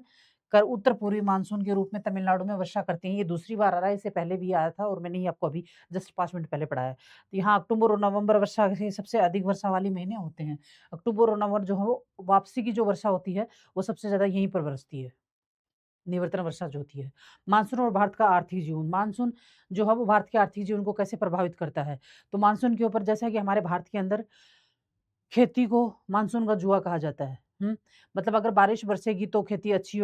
कर उत्तर पूर्वी मानसून के रूप में तमिलनाडु में वर्षा करते हैं। ये दूसरी बार आ रहा है, इससे पहले भी आया था और मैंने ये आपको अभी जस्ट 5 मिनट पहले पढ़ाया है। तो यहाँ अक्टूबर और नवंबर वर्षा के सबसे अधिक वर्षा वाले महीने होते हैं। अक्टूबर और नवंबर जो है वो वापसी की जो वर्षा होती है, वो सबसे ज़्यादा यहीं पर बरसती है, निवर्तन वर्षा जो होती है। मानसून और भारत का आर्थिक जीवन, मानसून जो है वो भारत के आर्थिक जीवन को कैसे प्रभावित करता है? तो मानसून के ऊपर जैसा कि हमारे भारत के अंदर खेती को मानसून का जुआ कहा जाता है। मतलब अगर बारिश बरसेगी तो खेती अच्छी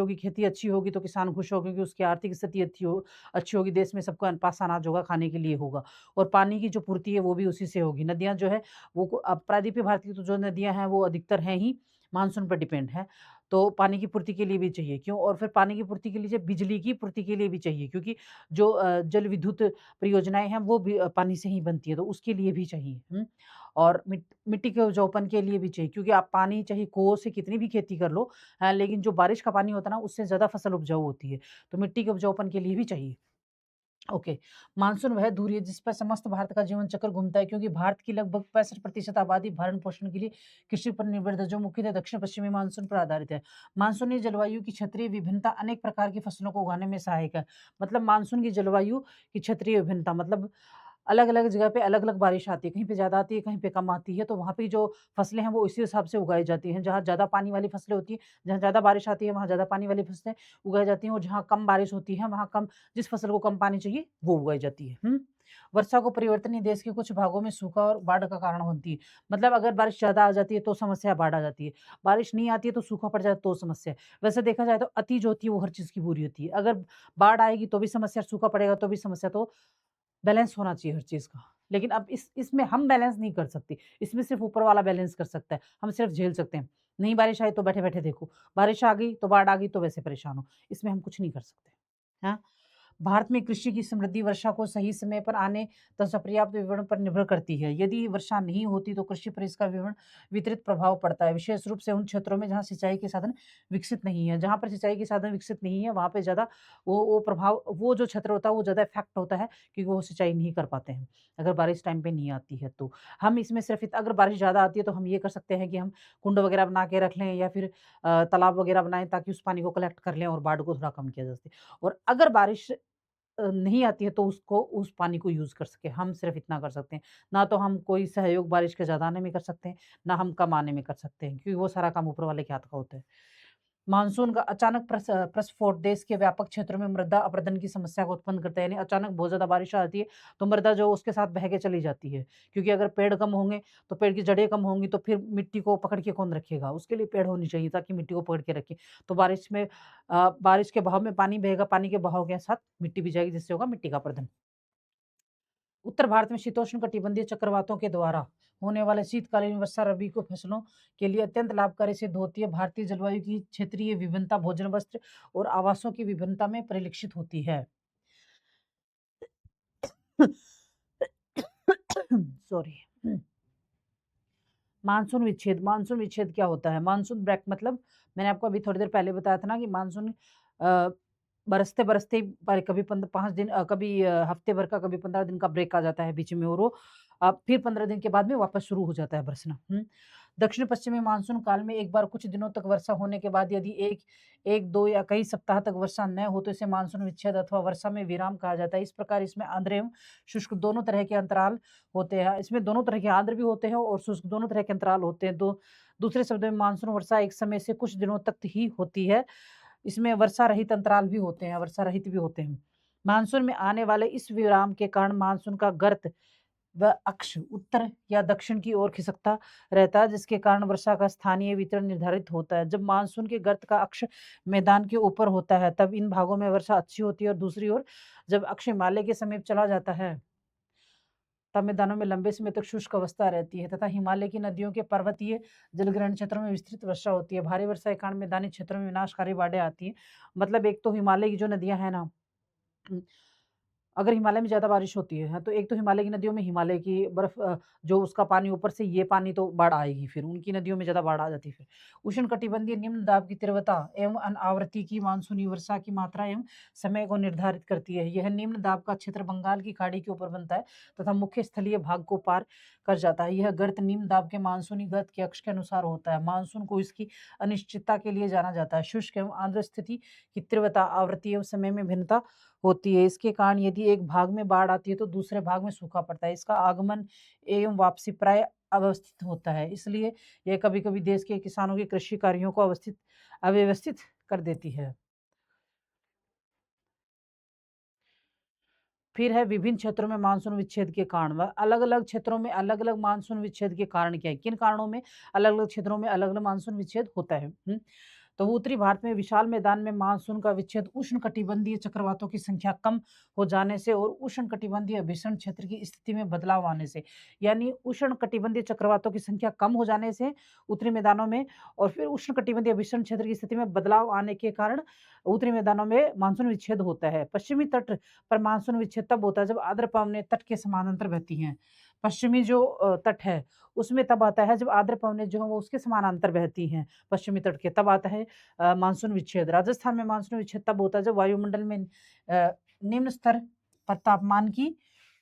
होगी तो किसान खुश होगा क्योंकि उसकी आर्थिक स्थिति अच्छी होगी, देश में सबको पास अनाज होगा, खाने के लिए होगा और पानी की जो पूर्ति है वो भी उसी से होगी। नदियाँ जो है वो अब प्रायद्वीपीय भारत की तो जो नदियाँ हैं वो अधिकतर हैं ही मानसून पर डिपेंड है। तो पानी की पूर्ति के लिए भी चाहिए क्यों और फिर पानी की पूर्ति के लिए बिजली की पूर्ति के लिए भी चाहिए क्योंकि जो जल विद्युत परियोजनाएँ हैं वो भी पानी से ही बनती है तो उसके लिए भी चाहिए। और मिट्टी के उपजाऊपन के लिए भी चाहिए क्योंकि आप पानी चाहे कुओं से कितनी भी खेती कर लो लेकिन जो बारिश का पानी होता है ना उससे ज़्यादा फसल उपजाऊ होती है। तो मिट्टी के उपजाऊपन के लिए भी चाहिए। ओके, मानसून वह धुरी है जिस पर समस्त भारत का जीवन चक्र घूमता है क्योंकि भारत की लगभग 65% आबादी भरण-पोषण के लिए कृषि पर निर्भर है जो मुख्यतः दक्षिण-पश्चिमी मानसून पर आधारित है। मानसूनी जलवायु की क्षेत्रीय विभिन्नता अनेक प्रकार की फसलों को उगाने में सहायक है। मतलब मानसून की जलवायु की क्षेत्रीय विभिन्नता मतलब अलग-अलग जगह पे अलग-अलग बारिश आती है, कहीं पे ज़्यादा आती है, कहीं पे कम आती है, तो वहाँ पे जो फसलें हैं वो इसी हिसाब से उगाई जाती हैं। जहाँ ज़्यादा पानी वाली फसलें होती हैं, जहाँ ज़्यादा बारिश आती है वहाँ ज़्यादा पानी वाली फसलें उगाई जाती हैं और जहाँ कम बारिश होती है वहाँ कम जिस फसल को कम पानी चाहिए वो उगाई जाती है। वर्षा को परिवर्तनीय देश के कुछ भागों में सूखा और बाढ़ का कारण बनती है। मतलब अगर बारिश ज़्यादा आ जाती है तो समस्या बाढ़ आ जाती है, बारिश नहीं आती है तो सूखा पड़ जाए तो समस्या है। वैसे देखा जाए तो अति जो होती है वो हर चीज़ की बुरी होती है। अगर बाढ़ आएगी तो भी समस्या, सूखा पड़ेगा तो भी समस्या तो बैलेंस होना चाहिए हर चीज़ का। लेकिन अब इसमें हम बैलेंस नहीं कर सकते, इसमें सिर्फ़ ऊपर वाला बैलेंस कर सकता है, हम सिर्फ़ झेल सकते हैं। नहीं बारिश आई तो बैठे-बैठे देखो, बारिश आ गई तो बाढ़ आ गई तो वैसे परेशान हो, इसमें हम कुछ नहीं कर सकते। हाँ? भारत में कृषि की समृद्धि वर्षा को सही समय पर आने तथा पर्याप्त विवरण पर निर्भर करती है। यदि वर्षा नहीं होती तो कृषि पर इसका वितरित प्रभाव पड़ता है, विशेष रूप से उन क्षेत्रों में जहाँ सिंचाई के साधन विकसित नहीं है। जहाँ पर सिंचाई के साधन विकसित नहीं है, वहाँ पे ज़्यादा वो प्रभाव वो जो क्षेत्र होता है वो ज़्यादा इफ़ेक्ट होता है क्योंकि वो सिंचाई नहीं कर पाते हैं, अगर बारिश टाइम पे नहीं आती है तो। हम इसमें सिर्फ़ अगर बारिश ज़्यादा आती है तो हम ये कर सकते हैं कि हम कुंड वगैरह बना के रख लें या फिर तालाब वगैरह बनाएँ ताकि उस पानी को कलेक्ट कर लें और बाढ़ को थोड़ा कम किया जा सके। और अगर बारिश नहीं आती है तो उसको उस पानी को यूज़ कर सकें, हम सिर्फ़ इतना कर सकते हैं। ना तो हम कोई सहयोग बारिश के ज़्यादा आने में कर सकते हैं, ना हम कम आने में कर सकते हैं, क्योंकि वो सारा काम ऊपर वाले के हाथ का होता है। मानसून का अचानक प्रस्फोट देश के व्यापक क्षेत्रों में मृदा अपरदन की समस्या को उत्पन्न करता है, यानी अचानक बहुत ज़्यादा बारिश आती है, तो मृदा जो उसके साथ बह के चली जाती है। क्योंकि अगर पेड़ कम होंगे, तो पेड़ की जड़ें कम होंगी, तो फिर मिट्टी को पकड़ के कौन रखेगा? उसके लिए पेड़ होनी चाहिए ताकि मिट्टी को पकड़ के रखे। तो बारिश के बहाव में पानी बहेगा, पानी के बहाव के साथ मिट्टी भी जाएगी, जिससे होगा मिट्टी का अपरदन। उत्तर भारत में शीतोष्ण कटिबंधीय चक्रवातों के द्वारा होने वाले शीतकालीन वर्षा रबी को फसलों के लिए अत्यंत लाभकारी सिद्ध होती है। भारतीय जलवायु की क्षेत्रीय विभिन्नता भोजन, वस्त्र और आवासों की विभिन्नता में परिलक्षित होती है। सॉरी। मानसून विच्छेद क्या होता है? मानसून ब्रेक मतलब मैंने आपको अभी थोड़ी देर पहले बताया था ना कि मानसून अ, बरसते-बरसते पर कभी 5 दिन कभी हफ्ते भर का, कभी 15 दिन का ब्रेक आ जाता है बीच में और वो फिर 15 दिन के बाद में वापस शुरू हो जाता है बरसना। दक्षिण-पश्चिमी मानसून काल में एक बार कुछ दिनों तक वर्षा होने के बाद यदि 1, 2 या कई सप्ताह तक वर्षा न हो तो इसे मानसून विच्छेद अथवा वर्षा में विराम कहा जाता है। इस प्रकार इसमें आर्द्र एवं शुष्क दोनों तरह के अंतराल होते हैं। इसमें दोनों तरह के आर्द्र भी होते हैं और शुष्क दोनों तरह के अंतराल होते हैं। दूसरे शब्दों में मानसून वर्षा एक समय से कुछ दिनों तक ही होती है। इसमें वर्षा रहित अंतराल भी होते हैं, वर्षा रहित भी होते हैं। मानसून में आने वाले इस विराम के कारण मानसून का गर्त व अक्ष उत्तर या दक्षिण की ओर खिसकता रहता है, जिसके कारण वर्षा का स्थानीय वितरण निर्धारित होता है। जब मानसून के गर्त का अक्ष मैदान के ऊपर होता है, तब इन भागों में वर्षा अच्छी होती है और दूसरी ओर जब अक्ष हिमालय के समीप चला जाता है, तब मैदानों में लंबे समय तक शुष्क अवस्था रहती है तथा हिमालय की नदियों के पर्वतीय जलग्रहण क्षेत्रों में विस्तृत वर्षा होती है। भारी वर्षा के कारण मैदानी क्षेत्रों में विनाशकारी बाढ़ें आती हैं। मतलब एक तो हिमालय की जो नदियाँ हैं ना अगर हिमालय में ज़्यादा बारिश होती है, तो एक तो हिमालय की नदियों में हिमालय की बर्फ़ जो उसका पानी ऊपर से ये पानी तो बाढ़ आएगी फिर, उनकी नदियों में ज़्यादा बाढ़ आ जाती है फिर। उष्णकटिबंधीय निम्न दाब की तीव्रता एवं आवृत्ति की मानसूनी वर्षा की मात्रा एवं समय को निर्धारित करती है। यह निम्न दाब का क्षेत्र बंगाल की खाड़ी के ऊपर बनता है तथा मुख्य स्थलीय भाग को पार कर जाता है। यह गर्त निम्न दाब के मानसूनी गर्त के अक्ष के अनुसार होता है। मानसून को इसकी अनिश्चितता के लिए जाना जाता है। शुष्क एवं आर्द्र स्थिति की तीव्रता, आवृत्ति एवं समय में भिन्नता होती है। इसके कारण यदि एक भाग में बाढ़ आती है तो दूसरे भाग में सूखा पड़ता है। इसका आगमन एवं वापसी प्राय अव्यवस्थित होता है। इसलिए यह कभी-कभी देश के किसानों के कृषि कार्यों को अव्यवस्थित कर देती है। फिर है विभिन्न क्षेत्रों में मानसून विच्छेद के कारण। अलग-अलग क्षेत्रों में अलग-अलग मानसून विच्छेद के कारण क्या है? किन कारणों में अलग-अलग क्षेत्रों में अलग-अलग मानसून विच्छेद होता है? तो उत्तरी भारत में विशाल मैदान में मानसून का विच्छेद उष्णकटिबंधीय चक्रवातों की संख्या कम हो जाने से और उष्णकटिबंधीय भीषण क्षेत्र की स्थिति में बदलाव आने से। यानी उष्णकटिबंधीय चक्रवातों की संख्या कम हो जाने से उत्तरी मैदानों में और फिर उष्णकटिबंधीय भीषण क्षेत्र की स्थिति में बदलाव आने के कारण उत्तरी मैदानों में मानसून विच्छेद होता है। पश्चिमी तट पर मानसून विच्छेद तब होता है जब आर्द्र पवनें तट के समानांतर बहती हैं। पश्चिमी जो तट है उसमें तब आता है जब आर्द्र पवनें जो है वो उसके समानांतर बहती हैं पश्चिमी तट के, तब आता है मानसून विच्छेद। राजस्थान में मानसून विच्छेद तब होता है जब वायुमंडल में निम्न स्तर पर तापमान की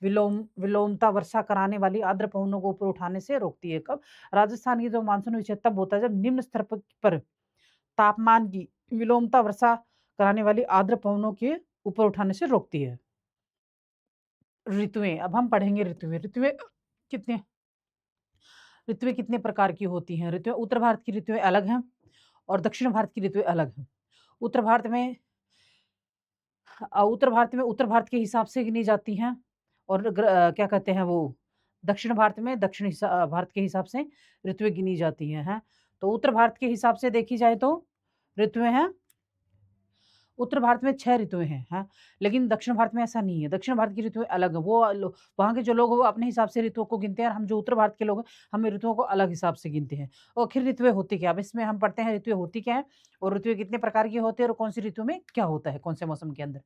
विलोमता वर्षा कराने वाली आर्द्र पवनों को ऊपर उठाने से रोकती है। कब? राजस्थान की जो मानसून विच्छेद तब होता है जब निम्न स्तर पर तापमान की विलोमता वर्षा कराने वाली आर्द्र पवनों के ऊपर उठाने से रोकती है। ऋतुएँ, अब हम पढ़ेंगे ऋतुएँ। कितने ऋतुएँ कितने प्रकार की होती हैं? ऋतुएँ उत्तर भारत की ऋतुएँ अलग हैं और दक्षिण भारत की ऋतुएँ अलग हैं। उत्तर भारत में उत्तर भारत के हिसाब से गिनी जाती हैं और क्या कहते हैं वो दक्षिण भारत में भारत के हिसाब से ऋतुएँ गिनी जाती हैं। तो उत्तर भारत के हिसाब से देखी जाए तो ऋतुएँ हैं उत्तर भारत में 6 ऋतुएँ हैं। लेकिन दक्षिण भारत में ऐसा नहीं है। दक्षिण भारत की ऋतुएँ अलग हैं। वो लो वहाँ के जो लोग हैं वो अपने हिसाब से ऋतुओं को गिनते हैं और हम जो उत्तर भारत के लोग हैं, हम ऋतुओं को अलग हिसाब से गिनते हैं। और आखिर ऋतुएँ होती क्या हैं? अब इसमें हम पढ़ते हैं ऋतुएँ होती क्या हैं और ऋतुएँ कितने प्रकार की होती हैं और कौन-सी ऋतु में क्या होता है, कौन से मौसम के अंदर।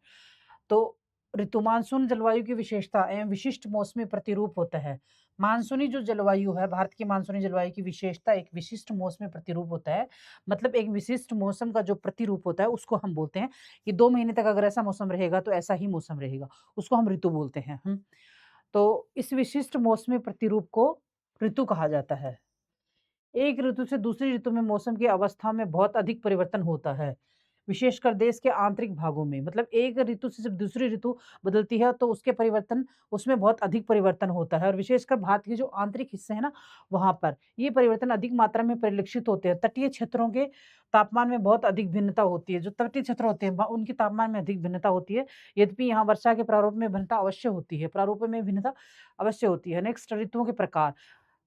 तो ऋतु मानसून जलवायु की विशेषता एवं विशिष्ट मौसमी प्रतिरूप होता है। मानसूनी जो जलवायु है, भारत की मानसूनी जलवायु की विशेषता एक विशिष्ट मौसमी प्रतिरूप होता है। मतलब एक विशिष्ट मौसम का जो प्रतिरूप होता है, उसको हम बोलते हैं कि 2 महीने तक अगर ऐसा मौसम रहेगा, तो ऐसा ही मौसम रहेगा। उसको हम ऋतु बोलते हैं। तो इस विशिष्ट मौसमी प्रतिरूप को ऋतु कहा जाता है। एक ऋतु से दूसरी ऋतु में मौसम की अवस्था में बहुत अधिक परिवर्तन होता है, विशेषकर देश के आंतरिक भागों में। मतलब एक ऋतु से जब दूसरी ऋतु बदलती है, तो उसके परिवर्तन उसमें बहुत अधिक परिवर्तन होता है और विशेषकर भारत के जो आंतरिक हिस्से हैं ना, वहाँ पर ये परिवर्तन अधिक मात्रा में परिलक्षित होते हैं। तटीय क्षेत्रों के तापमान में बहुत अधिक भिन्नता होती है। जो तटीय क्षेत्र होते हैं, उनके तापमान में अधिक भिन्नता होती है। यद्यपि यहाँ वर्षा के प्रारूप में भिन्नता अवश्य होती है, प्रारूप में भिन्नता अवश्य होती है। नेक्स्ट, ऋतुओं के प्रकार।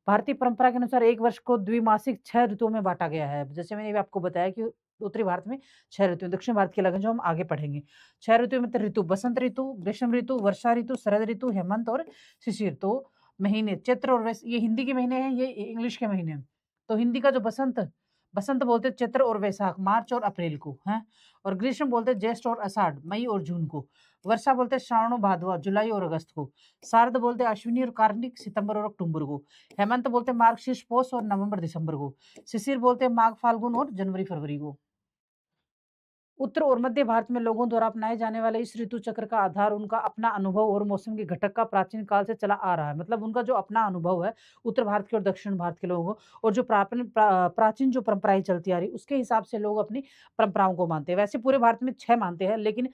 भारतीय परंपरा के अनुसार एक वर्ष को द्विमासिक 6 ऋतुओं में बाँटा गया है। जैसे मैंने अभी आपको बताया कि उत्तरी भारत में 6 ऋतु हैं, दक्षिण भारत की अलग हैं, जो हम आगे पढ़ेंगे। 6 ऋतु मतलब ऋतु, बसंत ऋतु, ग्रीष्म ऋतु, वर्षा ऋतु, शरद ऋतु, हेमंत और शिशिर। तो महीने चैत्र और ये हिंदी के महीने हैं, ये इंग्लिश के महीने हैं। तो हिंदी का जो बसंत बसंत बोलते हैं चैत्र और वैशाख, मार्च और अप्रैल को, हैं? और ग्रीष्म बोलते हैं ज्येष्ठ और आषाढ़, मई और जून को। वर्षा बोलते हैं श्रावण और भादवा, जुलाई और अगस्त को। शारद बोलते हैं अश्विनी और कार्तिक, सितंबर और अक्टूबर को। हेमंत बोलते हैं मार्गशीर्ष, पौष और नवंबर दिसंबर को। शिशिर बोलते हैं माघ फाल्गुन और जनवरी फरवरी को। उत्तर और मध्य भारत में लोगों द्वारा अपनाए जाने वाले इस ऋतु चक्र का आधार उनका अपना अनुभव और मौसम के घटक का प्राचीन काल से चला आ रहा है। मतलब उनका जो अपना अनुभव है उत्तर भारत के और दक्षिण भारत के लोगों को, और जो प्राचीन जो परंपराएं चलती आ रही उसके हिसाब से लोग अपनी परंपराओं को मानते हैं। वैसे पूरे भारत में 6 मानते हैं, लेकिन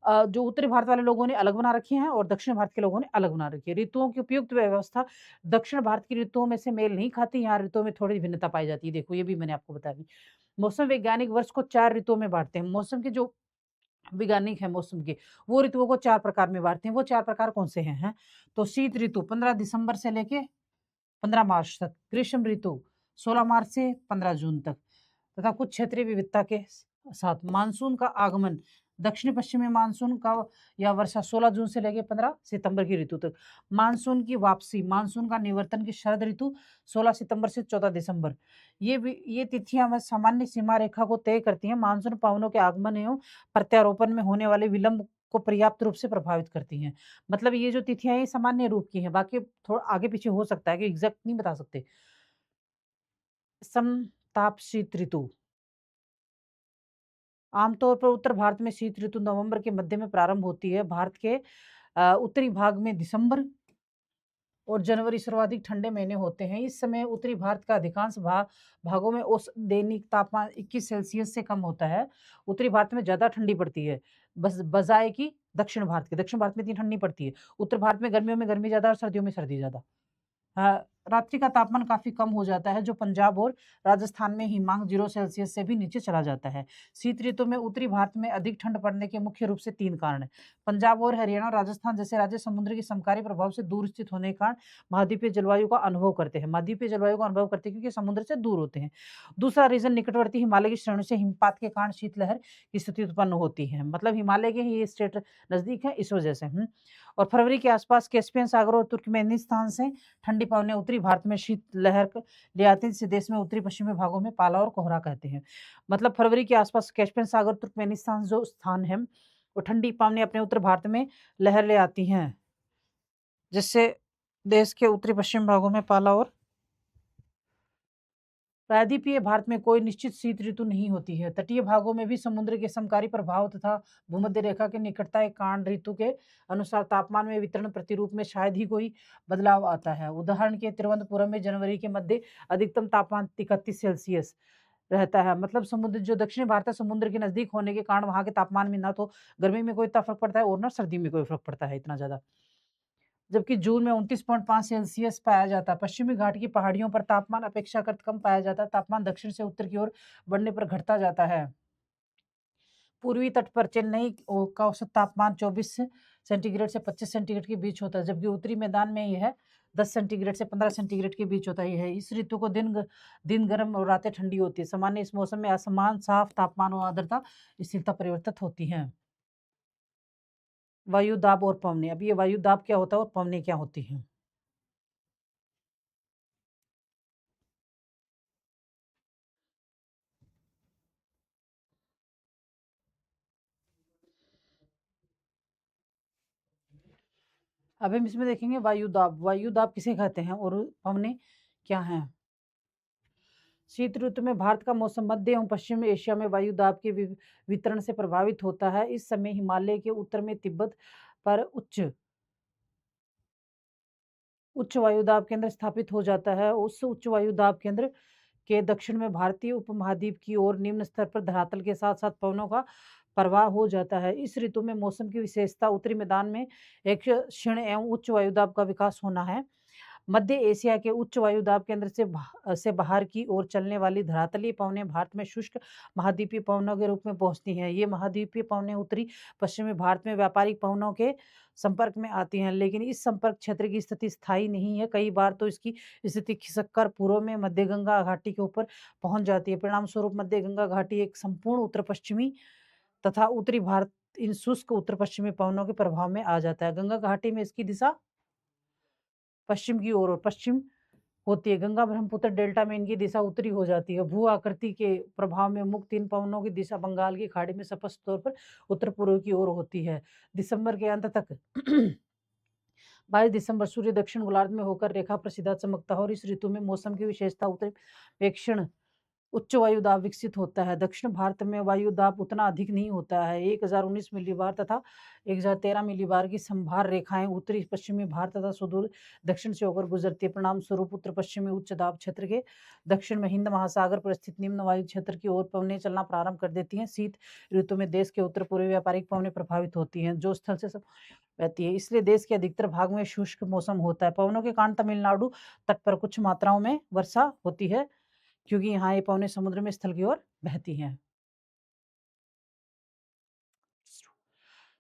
जो उत्तरी भारत वाले लोगों ने अलग बना रखी हैं और दक्षिण भारत के लोगों ने अलग बना रखी है। ऋतुओं की उपयुक्त व्यवस्था दक्षिण भारत की ऋतुओं में से मेल नहीं खाती, यहाँ ऋतुओं में थोड़ी भिन्नता पाई जाती है। देखो, ये भी मैंने आपको बताया अभी। मौसम वैज्ञानिक वर्ष को 4 ऋतुओं में बाँटते हैं। मौसम के जो वैज्ञानिक हैं मौसम के, वो ऋतुओं को 4 प्रकार में बाँटते हैं। वो 4 प्रकार कौन से हैं? तो शीत ऋतु 15 दिसंबर से लेके 15 मार्च तक, ग्रीष्म ऋतु 16 मार्च से 15 जून तक, तथा कुछ क्षेत्रीय विविधता के साथ मानसून का आगमन दक्षिण पश्चिमी मानसून का या वर्षा 16 जून से लेकर 15 सितंबर की ऋतु तक। मानसून की वापसी, मानसून का निवर्तन की शरद ऋतु 16 सितंबर से 14 दिसंबर। ये तिथियां बस सामान्य सीमा रेखा को तय करती हैं। मानसून पवनों के आगमन एवं प्रत्यारोपण में होने वाले विलंब को पर्याप्त रूप से प्रभावित करती हैं। मतलब ये जो तिथियाँ हैं ये सामान्य रूप की हैं, बाकी थोड़ा आगे-पीछे हो सकता है कि एग्ज़ैक्ट नहीं बता सकते। समताप ऋतु आमतौर पर उत्तर भारत में शीत ऋतु नवंबर के मध्य में प्रारंभ होती है। भारत के उत्तरी भाग में दिसंबर और जनवरी सर्वाधिक ठंडे महीने होते हैं। इस समय उत्तरी भारत का अधिकांश भागों में औसत दैनिक तापमान 21 सेल्सियस से कम होता है। उत्तरी भारत में ज़्यादा ठंडी पड़ती है, बस बजाय कि दक्षिण भारत के। दक्षिण भारत में इतनी ठंड नहीं पड़ती है। उत्तर भारत में गर्मी ज़्यादा और सर्दियों में सर्दी ज़्यादा। रात्रि का तापमान काफ़ी कम हो जाता है, जो पंजाब और राजस्थान में हिमांक 0 सेल्सियस से भी नीचे चला जाता है। शीत ऋतु में उत्तरी भारत में अधिक ठंड पड़ने के मुख्य रूप से 3 कारण हैं। पंजाब और हरियाणा, राजस्थान जैसे राज्य समुद्र के समकारी प्रभाव से दूर स्थित होने के कारण महाद्वीपीय जलवायु का अनुभव करते हैं। महाद्वीपीय जलवायु का अनुभव करते हैं क्योंकि समुद्र से दूर होते हैं। दूसरा रीज़न, निकटवर्ती हिमालय की श्रेणी से हिमपात के कारण शीतलहर की स्थिति उत्पन्न होती है। मतलब हिमालय के ही ये स्टेट नज़दीक है, इस वजह से। और फरवरी के आसपास कैस्पियन सागर और तुर्कमेनिस्तान से ठंडी पवनें उत्तरी भारत में शीत लहर ले आती है, जिसे देश में उत्तरी पश्चिमी भागों में पाला और कोहरा कहते हैं। मतलब फरवरी के आसपास कैस्पियन सागर तुर्कमेनिस्तान जो स्थान है, वो ठंडी पवनें अपने उत्तर भारत में लहर ले आती हैं, जिससे देश के उत्तरी पश्चिम भागों में पाला और प्रायद्वीपीय भारत में कोई निश्चित शीत ऋतु नहीं होती है। तटीय भागों में भी समुद्र के समकारी प्रभाव तथा भूमध्य रेखा की निकटता के कारण ऋतु के अनुसार तापमान में वितरण प्रतिरूप में शायद ही कोई बदलाव आता है। उदाहरण के तिरुवनंतपुरम में जनवरी के मध्य अधिकतम तापमान 31 सेल्सियस रहता है। मतलब समुद्र जो दक्षिण भारत है, समुद्र के नजदीक होने के कारण वहाँ के तापमान में ना तो गर्मी में कोई इतना फर्क पड़ता है और ना सर्दी में कोई फर्क पड़ता है इतना ज्यादा। जबकि जून में 29.5 सेल्सियस पाया जाता है। पश्चिमी घाट की पहाड़ियों पर तापमान अपेक्षाकृत कम पाया जाता है। तापमान दक्षिण से उत्तर की ओर बढ़ने पर घटता जाता है। पूर्वी तट पर चेन्नई का औसत तापमान 24 सेंटीग्रेड से 25 सेंटीग्रेड के बीच होता है, जबकि उत्तरी मैदान में यह 10 सेंटीग्रेड से 15 सेंटीग्रेड के बीच होता है। इस ऋतु को दिन गर्म और रातें ठंडी होती है। सामान्य इस मौसम में असमान साफ तापमान और आर्द्रता स्थिरता परिवर्तित होती हैं। वायु दाब और पवनें। अब ये वायु दाब क्या होता है और पवनें क्या होती हैं? अब हम इसमें देखेंगे वायु दाब। वायु दाब किसे कहते हैं और पवनें क्या हैं? शीत ऋतु में भारत का मौसम मध्य एवं पश्चिम एशिया में वायु दाब के वितरण से प्रभावित होता है। इस समय हिमालय के उत्तर में तिब्बत पर उच्च वायु दाब केंद्र स्थापित हो जाता है। उस उच्च वायु दाब केंद्र के दक्षिण में भारतीय उपमहाद्वीप की ओर निम्न स्तर पर धरातल के साथ साथ पवनों का प्रवाह हो जाता है। इस ऋतु में मौसम की विशेषता उत्तरी मैदान में एक क्षीण एवं उच्च वायुदाब का विकास होना है। मध्य एशिया के उच्च वायुदाब केंद्र से बाहर की ओर चलने वाली धरातलीय पवनें भारत में शुष्क महाद्वीपीय पवनों के रूप में पहुंचती हैं। ये महाद्वीपीय पवनें उत्तरी पश्चिमी भारत में व्यापारिक पवनों के संपर्क में आती हैं, लेकिन इस संपर्क क्षेत्र की स्थिति स्थायी नहीं है। कई बार तो इसकी स्थिति खिसक कर पूर्व में मध्य गंगा घाटी के ऊपर पहुंच जाती है। परिणाम स्वरूप मध्य गंगा घाटी एक संपूर्ण उत्तर पश्चिमी तथा उत्तरी भारत इन शुष्क उत्तर पश्चिमी पवनों के प्रभाव में आ जाता है। गंगा घाटी में इसकी दिशा पश्चिम की ओर और पश्चिम होती है। गंगा ब्रह्मपुत्र डेल्टा में इनकी दिशा उत्तरी हो जाती है। भू आकृति के प्रभाव में मुक्त इन पवनों की दिशा बंगाल की खाड़ी में स्पष्ट तौर पर उत्तर पूर्व की ओर होती है। दिसंबर के अंत तक 22 दिसंबर सूर्य दक्षिण गोलार्ध में होकर रेखा पर सीधा चमकता है और इस ऋतु में मौसम की विशेषता उत्तरी उच्च वायु दाब विकसित होता है। दक्षिण भारत में वायु दाब उतना अधिक नहीं होता है। 1019 मिलीबार तथा 1013 मिलीबार की संभार रेखाएं उत्तरी पश्चिमी भारत तथा सुदूर दक्षिण से होकर गुजरती है। परिणाम स्वरूप उत्तर पश्चिमी उच्च दाब क्षेत्र के दक्षिण में हिंद महासागर पर स्थित निम्न वायु क्षेत्र की ओर पवनें चलना प्रारंभ कर देती हैं। शीत ऋतु में देश के उत्तर पूर्वी व्यापारिक पवनें प्रभावित होती हैं, जो स्थल से रहती है, इसलिए देश के अधिकतर भाग में शुष्क मौसम होता है। पवनों के कारण तमिलनाडु तट पर कुछ मात्राओं में वर्षा होती है, क्योंकि यहाँ ये पवनें समुद्र में स्थल की ओर बहती हैं।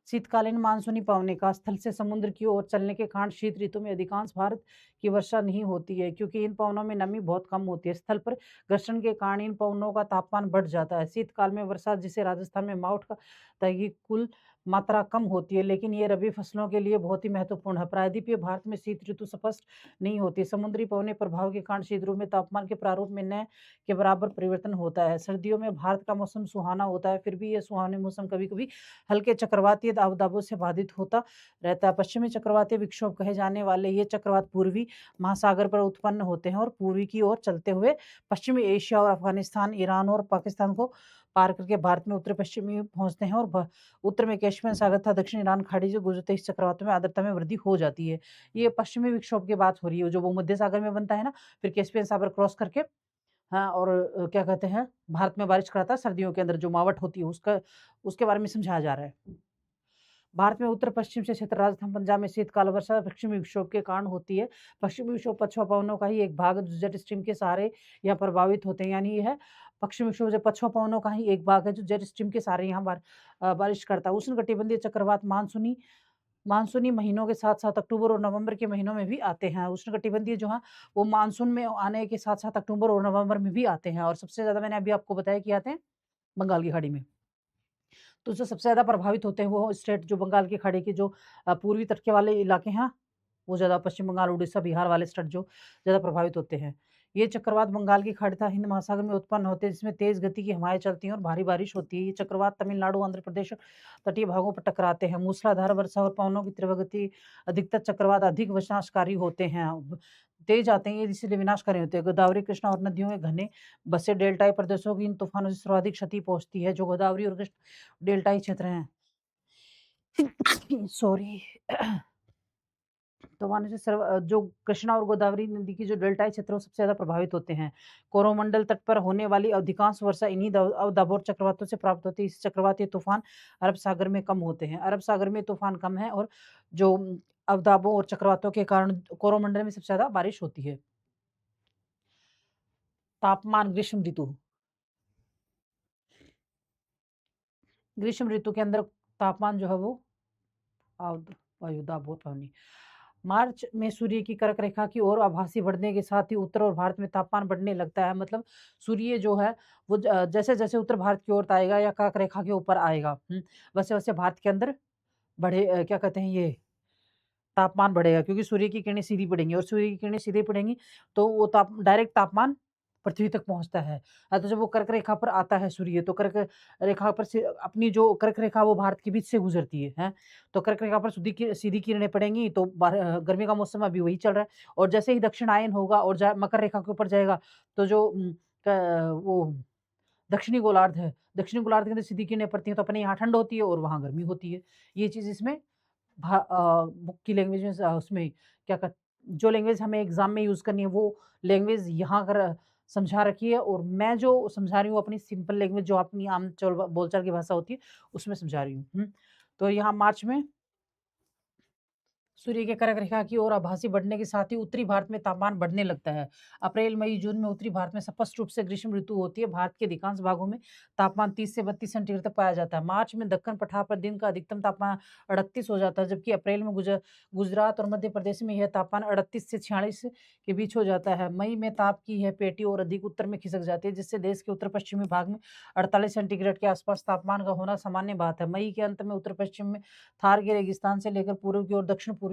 शीतकालीन मानसूनी पवनें का स्थल से समुद्र की ओर चलने के कारण शीत ऋतु में अधिकांश भारत की वर्षा नहीं होती है, क्योंकि इन पवनों में नमी बहुत कम होती है। स्थल पर घर्षण के कारण इन पवनों का तापमान बढ़ जाता है। शीतकाल में वर्षा, जिसे राजस्थान में मावठ कहता है, की कुल मात्रा कम होती है, लेकिन ये रबी फसलों के लिए बहुत ही महत्वपूर्ण है। प्रायद्वीपीय भारत में शीत ऋतु स्पष्ट नहीं होती। समुद्री पवने प्रभाव के कारण शीत ऋतु में तापमान के प्रारूप में न के बराबर परिवर्तन होता है। सर्दियों में भारत का मौसम सुहाना होता है, फिर भी यह सुहाने मौसम कभी-कभी हल्के चक्रवातीय दबाव से बाधित होता रहता है। पश्चिमी चक्रवातीय विक्षोभ कहे जाने वाले ये चक्रवात पूर्वी महासागर पर उत्पन्न होते हैं और पूर्वी की ओर चलते हुए पश्चिमी एशिया और अफगानिस्तान, ईरान और पाकिस्तान को पार करके भारत में उत्तर पश्चिमी पहुंचते हैं और उत्तर में कैस्पियन सागर तथा दक्षिण ईरान खाड़ी से गुजरते इस चक्रवातों में आर्द्रता में वृद्धि हो जाती है। ये पश्चिमी विक्षोभ की बात हो रही है, जो भूमध्य सागर में बनता है ना, फिर कैस्पियन सागर क्रॉस करके, हाँ, और क्या कहते हैं, भारत में बारिश कराता है सर्दियों के अंदर जो मावठ होती है उसका, उसके बारे में समझाया जा रहा है। भारत में उत्तर-पश्चिम से क्षेत्र, राजस्थान, पंजाब में शीतकाल वर्षा पश्चिमी विक्षोभ के कारण होती है। पश्चिमी विक्षोभ पछुआ पवनों का ही एक भाग है जो जेट स्ट्रीम के सहारे यहाँ प्रभावित होते हैं। यानी ये है पश्चिमी विक्षोभ जो पछुआ पवनों का ही एक भाग है जो जेट स्ट्रीम के सहारे यहाँ बारिश करता है। उष्णकटिबंधीय चक्रवात मानसूनी मानसूनी महीनों के साथ-साथ अक्टूबर और नवंबर के महीनों में भी आते हैं। उष्णकटिबंधीय जो हैं वो मानसून में आने के साथ-साथ अक्टूबर और नवंबर में भी आते हैं, और सबसे ज़्यादा मैंने अभी आपको बताया कि आते हैं बंगाल की खाड़ी में। तो जो सबसे ज़्यादा प्रभावित होते हैं वो स्टेट जो बंगाल की खाड़ी के जो पूर्वी तट के वाले इलाके हैं, वो ज़्यादा पश्चिम बंगाल, उड़ीसा, बिहार वाले स्टेट जो ज़्यादा प्रभावित होते हैं। ये चक्रवात बंगाल की खाड़ी तथा हिंद महासागर में उत्पन्न होते हैं, जिसमें तेज़ गति की हवाएँ चलती हैं और भारी बारिश होती है। ये चक्रवात तमिलनाडु, आंध्र प्रदेश और तटीय भागों पर टकराते हैं। मूसलाधार वर्षा और पवनों की तीव्र गति अधिकतर चक्रवात अधिक विनाशकारी होते हैं। तेज़ आते हैं, ये इसलिए विनाशकारी होते हैं। गोदावरी, कृष्णा और नदियों के घने बसे डेल्टाई प्रदेशों की इन तूफानों से सर्वाधिक क्षति पहुँचती है, जो गोदावरी और कृष्ण डेल्टाई क्षेत्र हैं। सॉरी। तूफानों से जो कृष्णा और गोदावरी नदी की जो डेल्टाई क्षेत्र है वो सबसे ज़्यादा प्रभावित होते हैं। कोरोमंडल तट पर होने वाली अधिकांश वर्षा इन्हीं अवदाब और चक्रवातों से प्राप्त होती है। इस चक्रवाती तूफान अरब सागर में कम होते हैं। अरब सागर में तूफान कम है, और जो अवदाबों और चक्रवातों के कारण कोरोमंडल में सबसे ज़्यादा बारिश होती है। तापमान ग्रीष्म ऋतु। ग्रीष्म ऋतु के अंदर तापमान जो है वो वायुदाब होता नहीं। मार्च में सूर्य की कर्क रेखा की ओर आभासी बढ़ने के साथ ही उत्तर और भारत में तापमान बढ़ने लगता है। मतलब सूर्य जो है वो जैसे-जैसे उत्तर भारत की ओर आएगा या कर्क रेखा के ऊपर आएगा, वैसे-वैसे भारत के अंदर बढ़े क्या कहते हैं ये तापमान बढ़ेगा, क्योंकि सूर्य की किरणें सीधी पड़ेंगी, और सूर्य की किरणें सीधे पड़ेंगी तो वो डायरेक्ट तापमान पृथ्वी तक पहुँचता है। तो जब वो कर्क रेखा पर आता है सूर्य, तो कर्क रेखा पर से अपनी जो कर्क रेखा वो भारत के बीच से गुज़रती है, हैं? तो कर्क रेखा पर सीधी किरणें पड़ेंगी तो गर्मी का मौसम अभी वही चल रहा है, और जैसे ही दक्षिणायन होगा और मकर रेखा के ऊपर जाएगा तो जो वो दक्षिणी गोलार्ध है, दक्षिणी गोलार्ध के अंदर सीधी किरणें पड़ती हैं तो अपने यहाँ ठंड होती है और वहाँ गर्मी होती है। ये चीज़ इसमें बुक की लैंग्वेज में उसमें क्या कह जो लैंग्वेज हमें एग्ज़ाम में यूज़ करनी है वो लैंग्वेज यहाँ अगर समझा रखी है, और मैं जो समझा रही हूँ अपनी सिंपल लैंग्वेज जो अपनी आम बोलचाल की भाषा होती है उसमें समझा रही हूँ। तो यहाँ मार्च में सूर्य के कर्क रेखा की ओर आभासी बढ़ने के साथ ही उत्तरी भारत में तापमान बढ़ने लगता है। अप्रैल, मई, जून में उत्तरी भारत में स्पष्ट रूप से ग्रीष्म ऋतु होती है। भारत के अधिकांश भागों में तापमान 30 से 32 सेंटीग्रेड तक पाया जाता है। मार्च में दक्कन पठार पर दिन का अधिकतम तापमान 38 हो जाता है, जबकि अप्रैल में गुजरात और मध्य प्रदेश में यह तापमान 38 से 46 के बीच हो जाता है। मई में ताप की यह पेटी और अधिक उत्तर में खिसक जाती है, जिससे देश के उत्तर पश्चिमी भाग में 48 सेंटीग्रेड के आसपास तापमान का होना सामान्य बात है। मई के अंत में उत्तर पश्चिम में थार के रेगिस्तान से लेकर पूर्व की ओर दक्षिण पूर्वी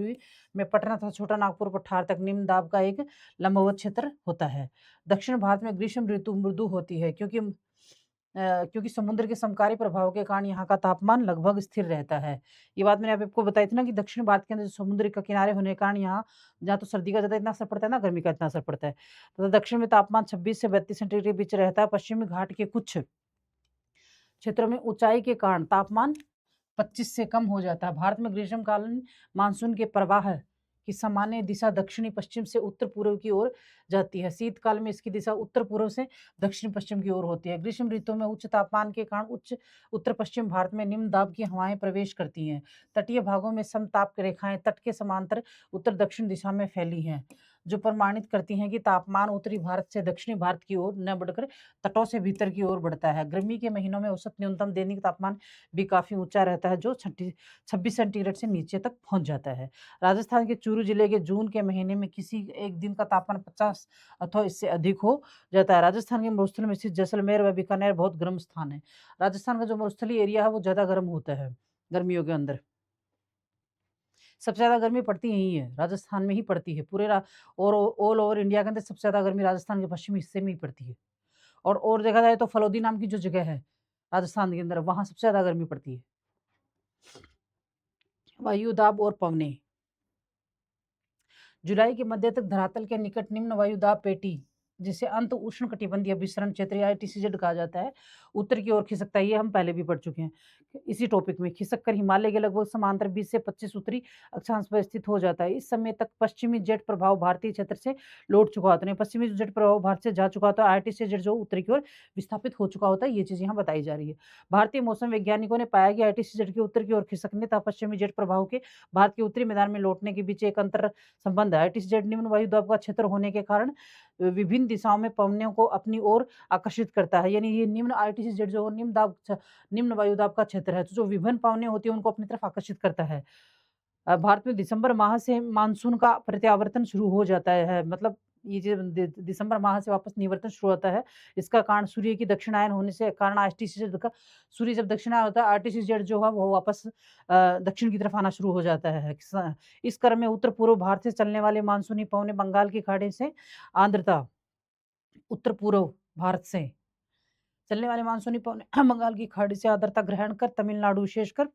में पटना तथा छोटा नागपुर पठार तक निम्न दाब का एक लंबवत क्षेत्र होता है। दक्षिण भारत में ग्रीष्म ऋतु मृदु होती है, क्योंकि समुद्र के समकारी प्रभाव के कारण यहाँ का तापमान लगभग स्थिर रहता है। ये बात मैंने आपको बताई थी ना कि दक्षिण भारत के अंदर समुद्र का किनारे होने के कारण यहाँ जहाँ तो सर्दी का ज़्यादा इतना असर पड़ता है ना गर्मी का इतना असर पड़ता है। तो दक्षिण में तापमान 26 से 32 सेंटीग्रेड के बीच रहता है। पश्चिमी घाट के कुछ क्षेत्रों में ऊंचाई के कारण तापमान 25 से कम हो जाता है। भारत में ग्रीष्मकालीन मानसून के प्रवाह की सामान्य दिशा दक्षिणी पश्चिम से उत्तर पूर्व की ओर जाती है। शीतकाल में इसकी दिशा उत्तर पूर्व से दक्षिण पश्चिम की ओर होती है। ग्रीष्म ऋतु में उच्च तापमान के कारण उच्च उत्तर पश्चिम भारत में निम्न दाब की हवाएं प्रवेश करती हैं। तटीय भागों में समताप रेखाएं तट के समांतर उत्तर दक्षिण दिशा में फैली हैं। जो प्रमाणित करती हैं कि तापमान उत्तरी भारत से दक्षिणी भारत की ओर न बढ़कर तटों से भीतर की ओर बढ़ता है। गर्मी के महीनों में औसत न्यूनतम दैनिक तापमान भी काफ़ी ऊँचा रहता है, जो 26 सेंटीग्रेड से नीचे तक पहुँच जाता है। राजस्थान के चूरू जिले के जून के महीने में किसी एक दिन का तापमान 50 अथवा इससे अधिक हो जाता है। राजस्थान के मरुस्थल में स्थित जैसलमेर व बीकानेर बहुत गर्म स्थान है। राजस्थान का जो मरुस्थलीय एरिया है वो ज़्यादा गर्म होता है गर्मियों के अंदर। सबसे ज़्यादा गर्मी पड़ती यहीं है, राजस्थान में ही पड़ती है। पूरे रा और ऑल ओवर इंडिया के अंदर सबसे ज़्यादा गर्मी राजस्थान के पश्चिमी हिस्से में ही पड़ती है। और देखा जाए तो फलोदी नाम की जो जगह है राजस्थान के अंदर, वहाँ सबसे ज़्यादा गर्मी पड़ती है। वायु दाब और पवनें। जुलाई के मध्य तक धरातल के निकट निम्न वायु दाब पेटी, जिसे अंत उष्ण कटिबंधीय विसरण क्षेत्र या ITCZ कहा जाता है, उत्तर की ओर खिसकता है। ये हम पहले भी पढ़ चुके हैं इसी टॉपिक में। खिसक कर हिमालय के लगभग समांतर 20 से 25 उत्तरी अक्षांश पर स्थित हो जाता है। इस समय तक पश्चिमी जेट प्रभाव भारतीय क्षेत्र से लौट चुका होता है। पश्चिमी जेट प्रभाव भारत से जा चुका होता है, ITCZ जो उत्तरी की ओर विस्थापित हो चुका होता है। ये चीज़ यहाँ बताई जा रही है। भारतीय मौसम वैज्ञानिकों ने पाया कि ITCZ के उत्तर की ओर खिसकने तथा पश्चिमी जेट प्रभाव के भारत के उत्तरी मैदान में लौटने के बीच एक अंतर संबंध है। ITCZ निम्न वायु दाब का क्षेत्र होने के कारण विभिन्न दिशाओं में पवनों को अपनी ओर आकर्षित करता है। यानी ये निम्न ITCZ जो निम्न वायु दाब का क्षेत्र है, तो जो विभिन्न पवनें होती है उनको अपनी तरफ आकर्षित करता है। भारत में दिसंबर माह से मानसून का प्रत्यावर्तन शुरू हो जाता है। मतलब ये जो दिसंबर माह से वापस निवर्तन शुरू होता है। इसका कारण सूर्य की दक्षिणायन होने से कारण ITCZ का, सूर्य जब दक्षिणायन होता है ITCZ जो है वो वापस दक्षिण की तरफ आना शुरू हो जाता है। इस क्रम में उत्तर पूर्व भारत से चलने वाले मानसूनी पवनें बंगाल की खाड़ी से आर्द्रता, उत्तर पूर्व भारत से चलने वाले मानसूनी पवनें बंगाल की खाड़ी से आर्द्रता ग्रहण कर तमिलनाडु विशेषकर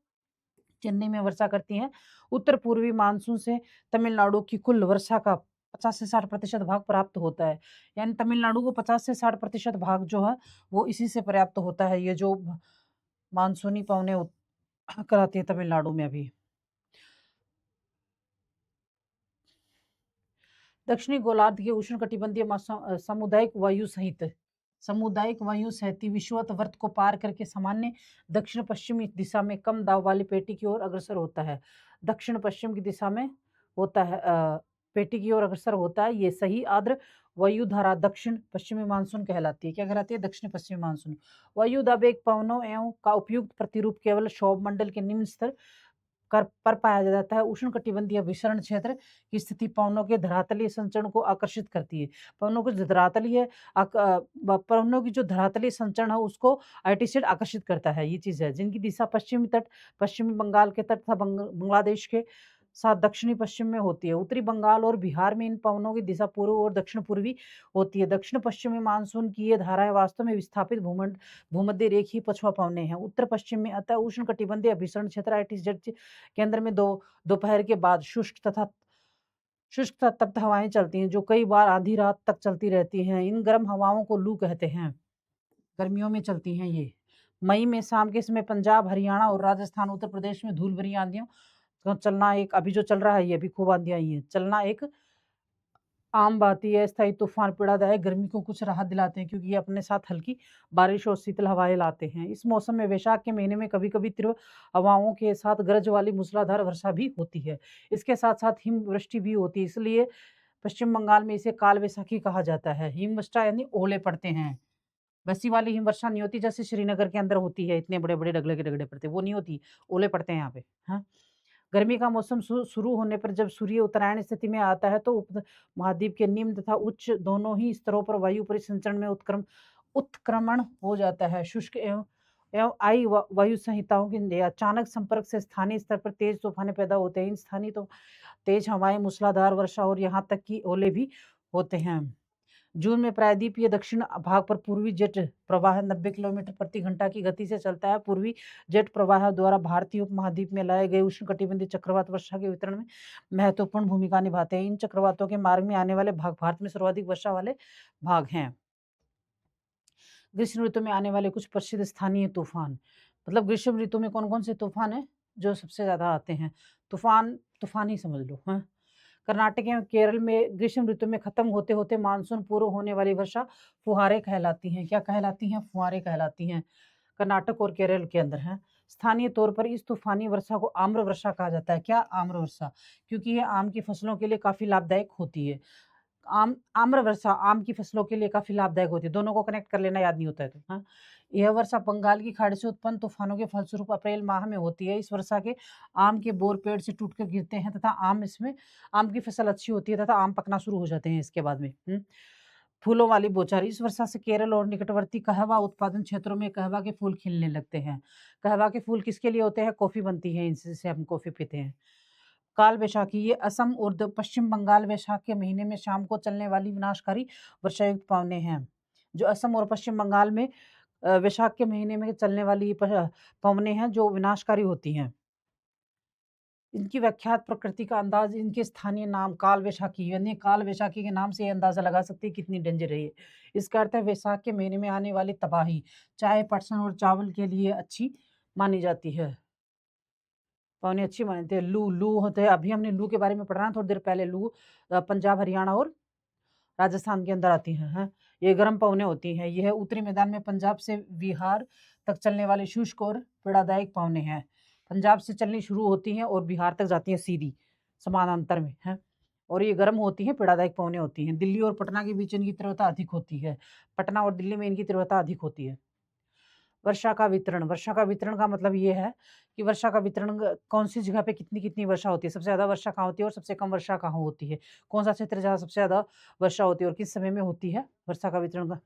चेन्नई में वर्षा करती हैं। उत्तर पूर्वी मानसून से तमिलनाडु की कुल वर्षा का 50 से 60% भाग प्राप्त होता है। यानी तमिलनाडु को 50 से 60% भाग जो है वो इसी से पर्याप्त होता है। ये जो मानसूनी पवनें कराती है तमिलनाडु में अभी। दक्षिणी गोलार्ध के उष्णकटिबंधीय सामुदायिक वायु सहती विषुवत वर्त को पार करके सामान्य दक्षिण पश्चिमी दिशा में कम दाब वाली पेटी की ओर अग्रसर होता है। दक्षिण पश्चिम की दिशा में होता है, पेटी की ओर अग्रसर होता है। ये सही आर्द्र वायुधारा दक्षिण पश्चिमी मानसून कहलाती है। क्या कहलाती है? दक्षिण पश्चिमी मानसून। वायु दाब एक पवनों एवं का उपयुक्त प्रतिरूप केवल क्षोभ मंडल के निम्न स्तर पर पाया जाता है। उष्णकटिबंधीय विसरण क्षेत्र की स्थिति पवनों के धरातलीय संचरण को आकर्षित करती है। पवनों की जो धरातलीय संचरण है उसको ITCZ आकर्षित करता है। ये चीज़ है, जिनकी दिशा पश्चिमी तट, पश्चिमी बंगाल के तट तथा बांग्लादेश के साथ दक्षिणी पश्चिम में होती है। उत्तरी बंगाल और बिहार में इन पवनों की दिशा पूर्व और दक्षिण पूर्वी होती है। दक्षिण पश्चिमी मानसून की ये धाराएं वास्तव में विस्थापित भूमध्य रेखीय पछुआ पवनें हैं। उत्तर पश्चिम में अतः उष्णकटिबंधीय भीषण क्षेत्र ITCZ के अंदर में दोपहर के बाद शुष्क तप्त हवाएं चलती हैं, जो कई बार आधी रात तक चलती रहती हैं। इन गर्म हवाओं को लू कहते हैं। गर्मियों में चलती हैं ये। मई में शाम के समय पंजाब, हरियाणा और राजस्थान, उत्तर प्रदेश में धूल भरी आंधियों का चलना एक, अभी जो चल रहा है ये, अभी खूब आंधियां आई हैं, चलना एक आम बात ही है। अस्थायी तूफान पीड़ादायक गर्मी को कुछ राहत दिलाते हैं, क्योंकि ये अपने साथ हल्की बारिश और शीतल हवाएं लाते हैं। इस मौसम में वैशाख के महीने में कभी-कभी तीव्र हवाओं के साथ गरज वाली मूसलाधार वर्षा भी होती है। इसके साथ-साथ हिमवृष्टि भी होती है। इसलिए पश्चिम बंगाल में इसे काल वैसाखी कहा जाता है। हिमवर्षा यानी ओले पड़ते हैं। वैसी वाली हिमवर्षा नहीं होती जैसे श्रीनगर के अंदर होती है, इतने बड़े-बड़े डगले के डगले पड़ते हैं, वो नहीं होती, ओले पड़ते हैं यहाँ पे। हाँ। गर्मी का मौसम शुरू होने पर जब सूर्य उत्तरायण स्थिति में आता है, तो उप महाद्वीप के निम्न तथा उच्च दोनों ही स्तरों पर वायु परिसंचरण में उत्क्रमण हो जाता है। शुष्क एवं वायु संहिताओं के अचानक संपर्क से स्थानीय स्तर पर तेज तूफानें पैदा होते हैं। इन स्थानीय तो तेज हवाएं, मूसलाधार वर्षा और यहाँ तक कि ओले भी होते हैं। जून में प्रायद्वीपीय दक्षिण भाग पर पूर्वी जेट प्रवाह 90 किलोमीटर प्रति घंटा की गति से चलता है। पूर्वी जेट प्रवाह द्वारा भारतीय उपमहाद्वीप में लाए गए उष्णकटिबंधीय चक्रवात वर्षा के वितरण में महत्वपूर्ण भूमिका निभाते हैं। इन चक्रवातों के मार्ग में आने वाले भाग भारत में सर्वाधिक वर्षा वाले भाग हैं। ग्रीष्म ऋतु में आने वाले कुछ प्रसिद्ध स्थानीय तूफान। मतलब ग्रीष्म ऋतु में कौन कौन से तूफान है जो सबसे ज्यादा आते हैं? तूफान ही समझ लो। हाँ, कर्नाटक एवं केरल में ग्रीष्म ऋतु में खत्म होते होते मानसून पूर्व होने वाली वर्षा फुहारे कहलाती हैं। क्या कहलाती हैं? फुहारे कहलाती हैं। कर्नाटक और केरल के अंदर है। स्थानीय तौर पर इस तूफानी वर्षा को आम्र वर्षा कहा जाता है। क्या? आम्र वर्षा, क्योंकि ये आम की फसलों के लिए काफी लाभदायक होती है। आम्र वर्षा आम की फसलों के लिए काफ़ी लाभदायक होती है। दोनों को कनेक्ट कर लेना याद नहीं होता है तो, हाँ। यह वर्षा बंगाल की खाड़ी से उत्पन्न तूफानों के फलस्वरूप अप्रैल माह में होती है। इस वर्षा के आम के बोर पेड़ से टूट कर गिरते हैं तथा आम की फसल अच्छी होती है तथा आम पकना शुरू हो जाते हैं इसके बाद में। फूलों वाली बौछारी इस वर्षा से केरल और निकटवर्ती कहवा उत्पादन क्षेत्रों में कहवा के फूल खिलने लगते हैं। कहवा के फूल किसके लिए होते हैं? कॉफ़ी बनती है इनसे, जिसे हम कॉफ़ी पीते हैं। काल वैशाखी ये असम और पश्चिम बंगाल वैशाख के महीने में शाम को चलने वाली विनाशकारी वर्षायुक्त पवनें हैं। जो असम और पश्चिम बंगाल में वैशाख के महीने में चलने वाली पवनें हैं जो विनाशकारी होती हैं। इनकी व्याख्यात प्रकृति का अंदाज इनके स्थानीय नाम काल वैशाखी यानी काल वैशाखी के नाम से ये अंदाजा लगा सकते हैं कितनी डेंजर है ये। इसका अर्थ है वैशाख के महीने में आने वाली तबाही चाय, पटसन और चावल के लिए अच्छी मानी जाती है। पवनें अच्छी मानी जाती है। लू होते हैं, अभी हमने लू के बारे में पढ़ा ना थोड़ी देर पहले। लू पंजाब, हरियाणा और राजस्थान के अंदर आती हैं, हैं। ये गर्म पवनें होती हैं। यह उत्तरी मैदान में पंजाब से बिहार तक चलने वाली शुष्क और पीड़ादायक पवनें हैं। पंजाब से चलनी शुरू होती हैं और बिहार तक जाती हैं सीधी समानांतर में, हैं। और ये गर्म होती हैं, पीड़ादायक पवनें होती हैं। दिल्ली और पटना के बीच इनकी तीव्रता अधिक होती है। पटना और दिल्ली में इनकी तीव्रता अधिक होती है। वर्षा का वितरण का मतलब ये है कि वर्षा का वितरण कौन सी जगह पे कितनी-कितनी वर्षा होती है, सबसे ज़्यादा वर्षा कहाँ होती है और सबसे कम वर्षा कहाँ होती है, कौन-सा क्षेत्र जहाँ सबसे ज़्यादा वर्षा होती है और किस समय में होती है वर्षा का वितरण का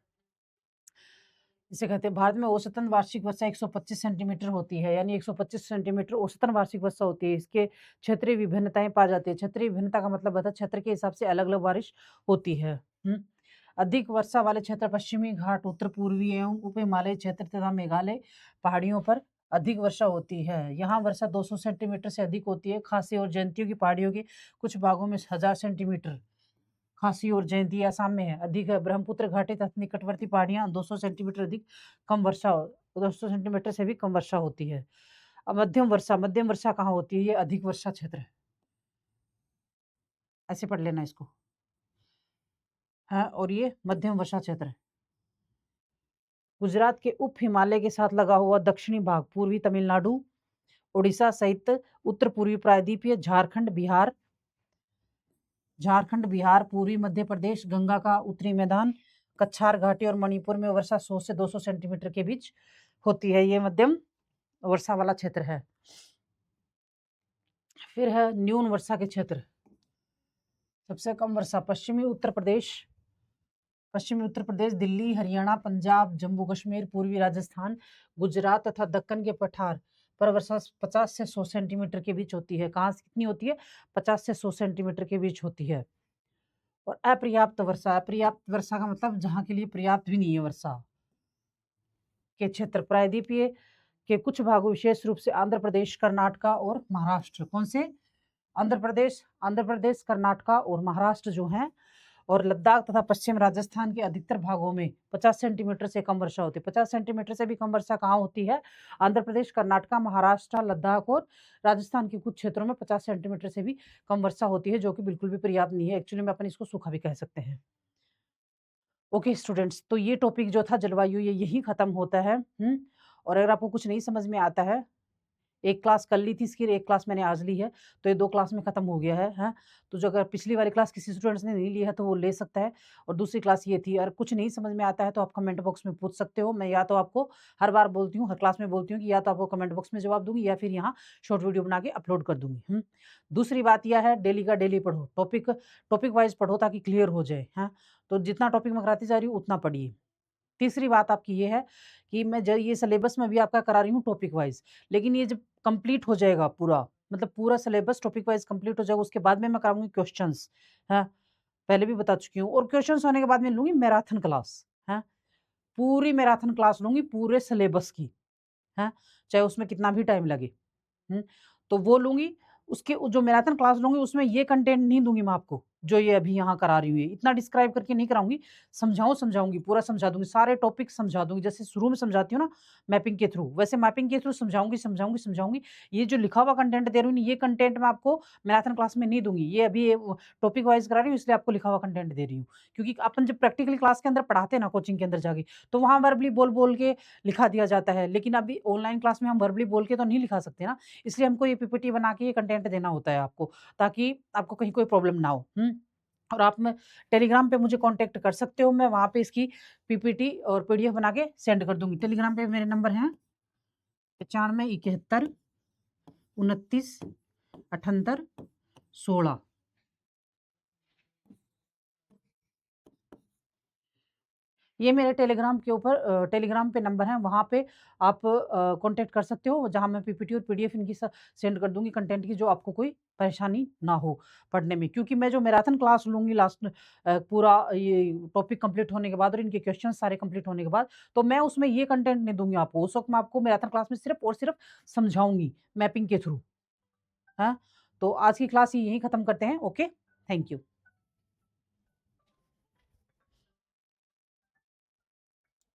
इसे कहते हैं भारत में औसतन वार्षिक वर्षा 125 सेंटीमीटर होती है, यानी 125 सेंटीमीटर औसतन वार्षिक वर्षा होती है। इसके क्षेत्रीय विभिन्नताएँ पाई जाती है। क्षेत्रीय विभिन्नता का मतलब होता है क्षेत्र के हिसाब से अलग-अलग बारिश होती है। अधिक वर्षा वाले क्षेत्र पश्चिमी घाट, उत्तर-पूर्वी एवं उप-हिमालयी क्षेत्र तथा मेघालय पहाड़ियों पर अधिक वर्षा होती है। यहाँ वर्षा 200 सेंटीमीटर से अधिक होती है। खासी और जयंतियों की पहाड़ियों के कुछ भागों में 1000 सेंटीमीटर खासी और जयंती असम में है, अधिक है। ब्रह्मपुत्र घाटी तथा निकटवर्ती पहाड़ियाँ 200 सेंटीमीटर अधिक कम वर्षा 200 सेंटीमीटर से भी कम वर्षा होती है। अब मध्यम वर्षा कहाँ होती है? ये अधिक वर्षा क्षेत्र है। ऐसे पढ़ लेना इसको। हाँ, और ये मध्यम वर्षा क्षेत्र है। गुजरात के उप हिमालय के साथ लगा हुआ दक्षिणी भाग पूर्वी तमिलनाडु, उड़ीसा सहित उत्तर पूर्वी प्रायद्वीपीय झारखंड, बिहार, पूर्वी मध्य प्रदेश, गंगा का उत्तरी मैदान, कछार घाटी और मणिपुर में वर्षा 100 से 200 सेंटीमीटर के बीच होती है। ये मध्यम वर्षा वाला क्षेत्र है। फिर है न्यून वर्षा के क्षेत्र। सबसे कम वर्षा पश्चिमी उत्तर प्रदेश, दिल्ली, हरियाणा, पंजाब, जम्मू कश्मीर, पूर्वी राजस्थान, गुजरात तथा दक्कन के पठार पर वर्षा 50 से 100 सेंटीमीटर के बीच होती है। कहाँ से कितनी होती है? 50 से 100 सेंटीमीटर के बीच होती है। और अपर्याप्त वर्षा का मतलब जहाँ के लिए पर्याप्त भी नहीं है वर्षा के क्षेत्र प्रायद्वीपीय के कुछ भागों विशेष रूप से आंध्र प्रदेश, कर्नाटका और महाराष्ट्र। कौन से? आंध्र प्रदेश, कर्नाटका और महाराष्ट्र जो हैं और लद्दाख तथा पश्चिम राजस्थान के अधिकतर भागों में 50 सेंटीमीटर से कम वर्षा होती है। 50 सेंटीमीटर से भी कम वर्षा कहाँ होती है? आंध्र प्रदेश, कर्नाटका, महाराष्ट्र, लद्दाख और राजस्थान के कुछ क्षेत्रों में 50 सेंटीमीटर से भी कम वर्षा होती है, जो कि बिल्कुल भी पर्याप्त नहीं है। एक्चुअली में अपन इसको सूखा भी कह सकते हैं। ओके स्टूडेंट्स, तो ये टॉपिक जो था जलवायु ये यहीं खत्म होता है। और अगर आपको कुछ नहीं समझ में आता है, एक क्लास कर ली थी इसकी, एक क्लास मैंने आज ली है, तो ये 2 क्लास में खत्म हो गया है, हैं? तो जो अगर पिछली वाली क्लास किसी स्टूडेंट्स ने नहीं ली है तो वो ले सकता है। और दूसरी क्लास ये थी। अगर कुछ नहीं समझ में आता है तो आप कमेंट बॉक्स में पूछ सकते हो। मैं या तो आपको हर बार बोलती हूँ, हर क्लास में बोलती हूँ कि या तो आपको कमेंट बॉक्स में जवाब दूँगी या फिर यहाँ शॉर्ट वीडियो बना के अपलोड कर दूँगी। दूसरी बात यह है डेली का डेली पढ़ो, टॉपिक वाइज़ पढ़ो ताकि क्लियर हो जाए, हैं? तो जितना टॉपिक मैं कराती जा रही हूँ उतना पढ़िए। तीसरी बात आपकी ये है कि मैं ये सिलेबस में भी आपका करा रही हूँ टॉपिक वाइज़, लेकिन ये जब कंप्लीट हो जाएगा पूरा, मतलब पूरा सिलेबस टॉपिक वाइज़ कंप्लीट हो जाएगा, उसके बाद में मैं कराऊँगी क्वेश्चंस, हैं? पहले भी बता चुकी हूँ और क्वेश्चंस होने के बाद में लूँगी मैराथन क्लास, हैं? पूरी मैराथन क्लास लूँगी पूरे सिलेबस की, हैं? चाहे उसमें कितना भी टाइम लगे। तो वो लूँगी, उसके जो मैराथन क्लास लूँगी उसमें ये कंटेंट नहीं दूँगी मैं आपको, जो ये अभी यहाँ करा रही हूँ ये, इतना डिस्क्राइब करके नहीं कराऊँगी, समझाऊँगी, पूरा समझा दूँगी, सारे टॉपिक समझा दूँगी, जैसे शुरू में समझाती हूँ ना मैपिंग के थ्रू, वैसे मैपिंग के थ्रू समझाऊँगी। ये जो लिखा हुआ कंटेंट दे रही हूँ, ये कंटेंट मैं आपको मैराथन क्लास में नहीं दूँगी, ये अभी टॉपिक वाइज़ करा रही हूँ इसलिए आपको लिखा हुआ कंटेंट दे रही हूँ। क्योंकि अपन जब प्रैक्टिकली क्लास के अंदर पढ़ाते हैं ना कोचिंग के अंदर जाके, तो वहाँ वर्बली बोल-बोल के लिखा दिया जाता है, लेकिन अभी ऑनलाइन क्लास में हम वर्बली बोल के तो नहीं लिखा सकते ना, इसलिए हमको ये पीपीटी बना के ये कंटेंट देना होता है आपको, ताकि आपको कहीं कोई प्रॉब्लम ना हो। और आप में टेलीग्राम पे मुझे कांटेक्ट कर सकते हो, मैं वहाँ पे इसकी पीपीटी और पीडीएफ बना के सेंड कर दूँगी। टेलीग्राम पे मेरे नंबर हैं 95 71 29 78 16। ये मेरे टेलीग्राम के ऊपर टेलीग्राम पे नंबर है, वहाँ पे आप कॉन्टैक्ट कर सकते हो, जहाँ मैं पीपीटी और पीडीएफ इनकी सेंड कर दूँगी कंटेंट की, जो आपको कोई परेशानी ना हो पढ़ने में। क्योंकि मैं जो मैराथन क्लास लूँगी लास्ट पूरा ये टॉपिक कंप्लीट होने के बाद और इनके क्वेश्चन सारे कंप्लीट होने के बाद, तो मैं उसमें ये कंटेंट नहीं दूँगी आपको। उस वक़्त मैं आपको मैराथन क्लास में सिर्फ़ और सिर्फ़ समझाऊँगी मैपिंग के थ्रू। हाँ? तो आज की क्लास यहीं खत्म करते हैं। Okay, thank you.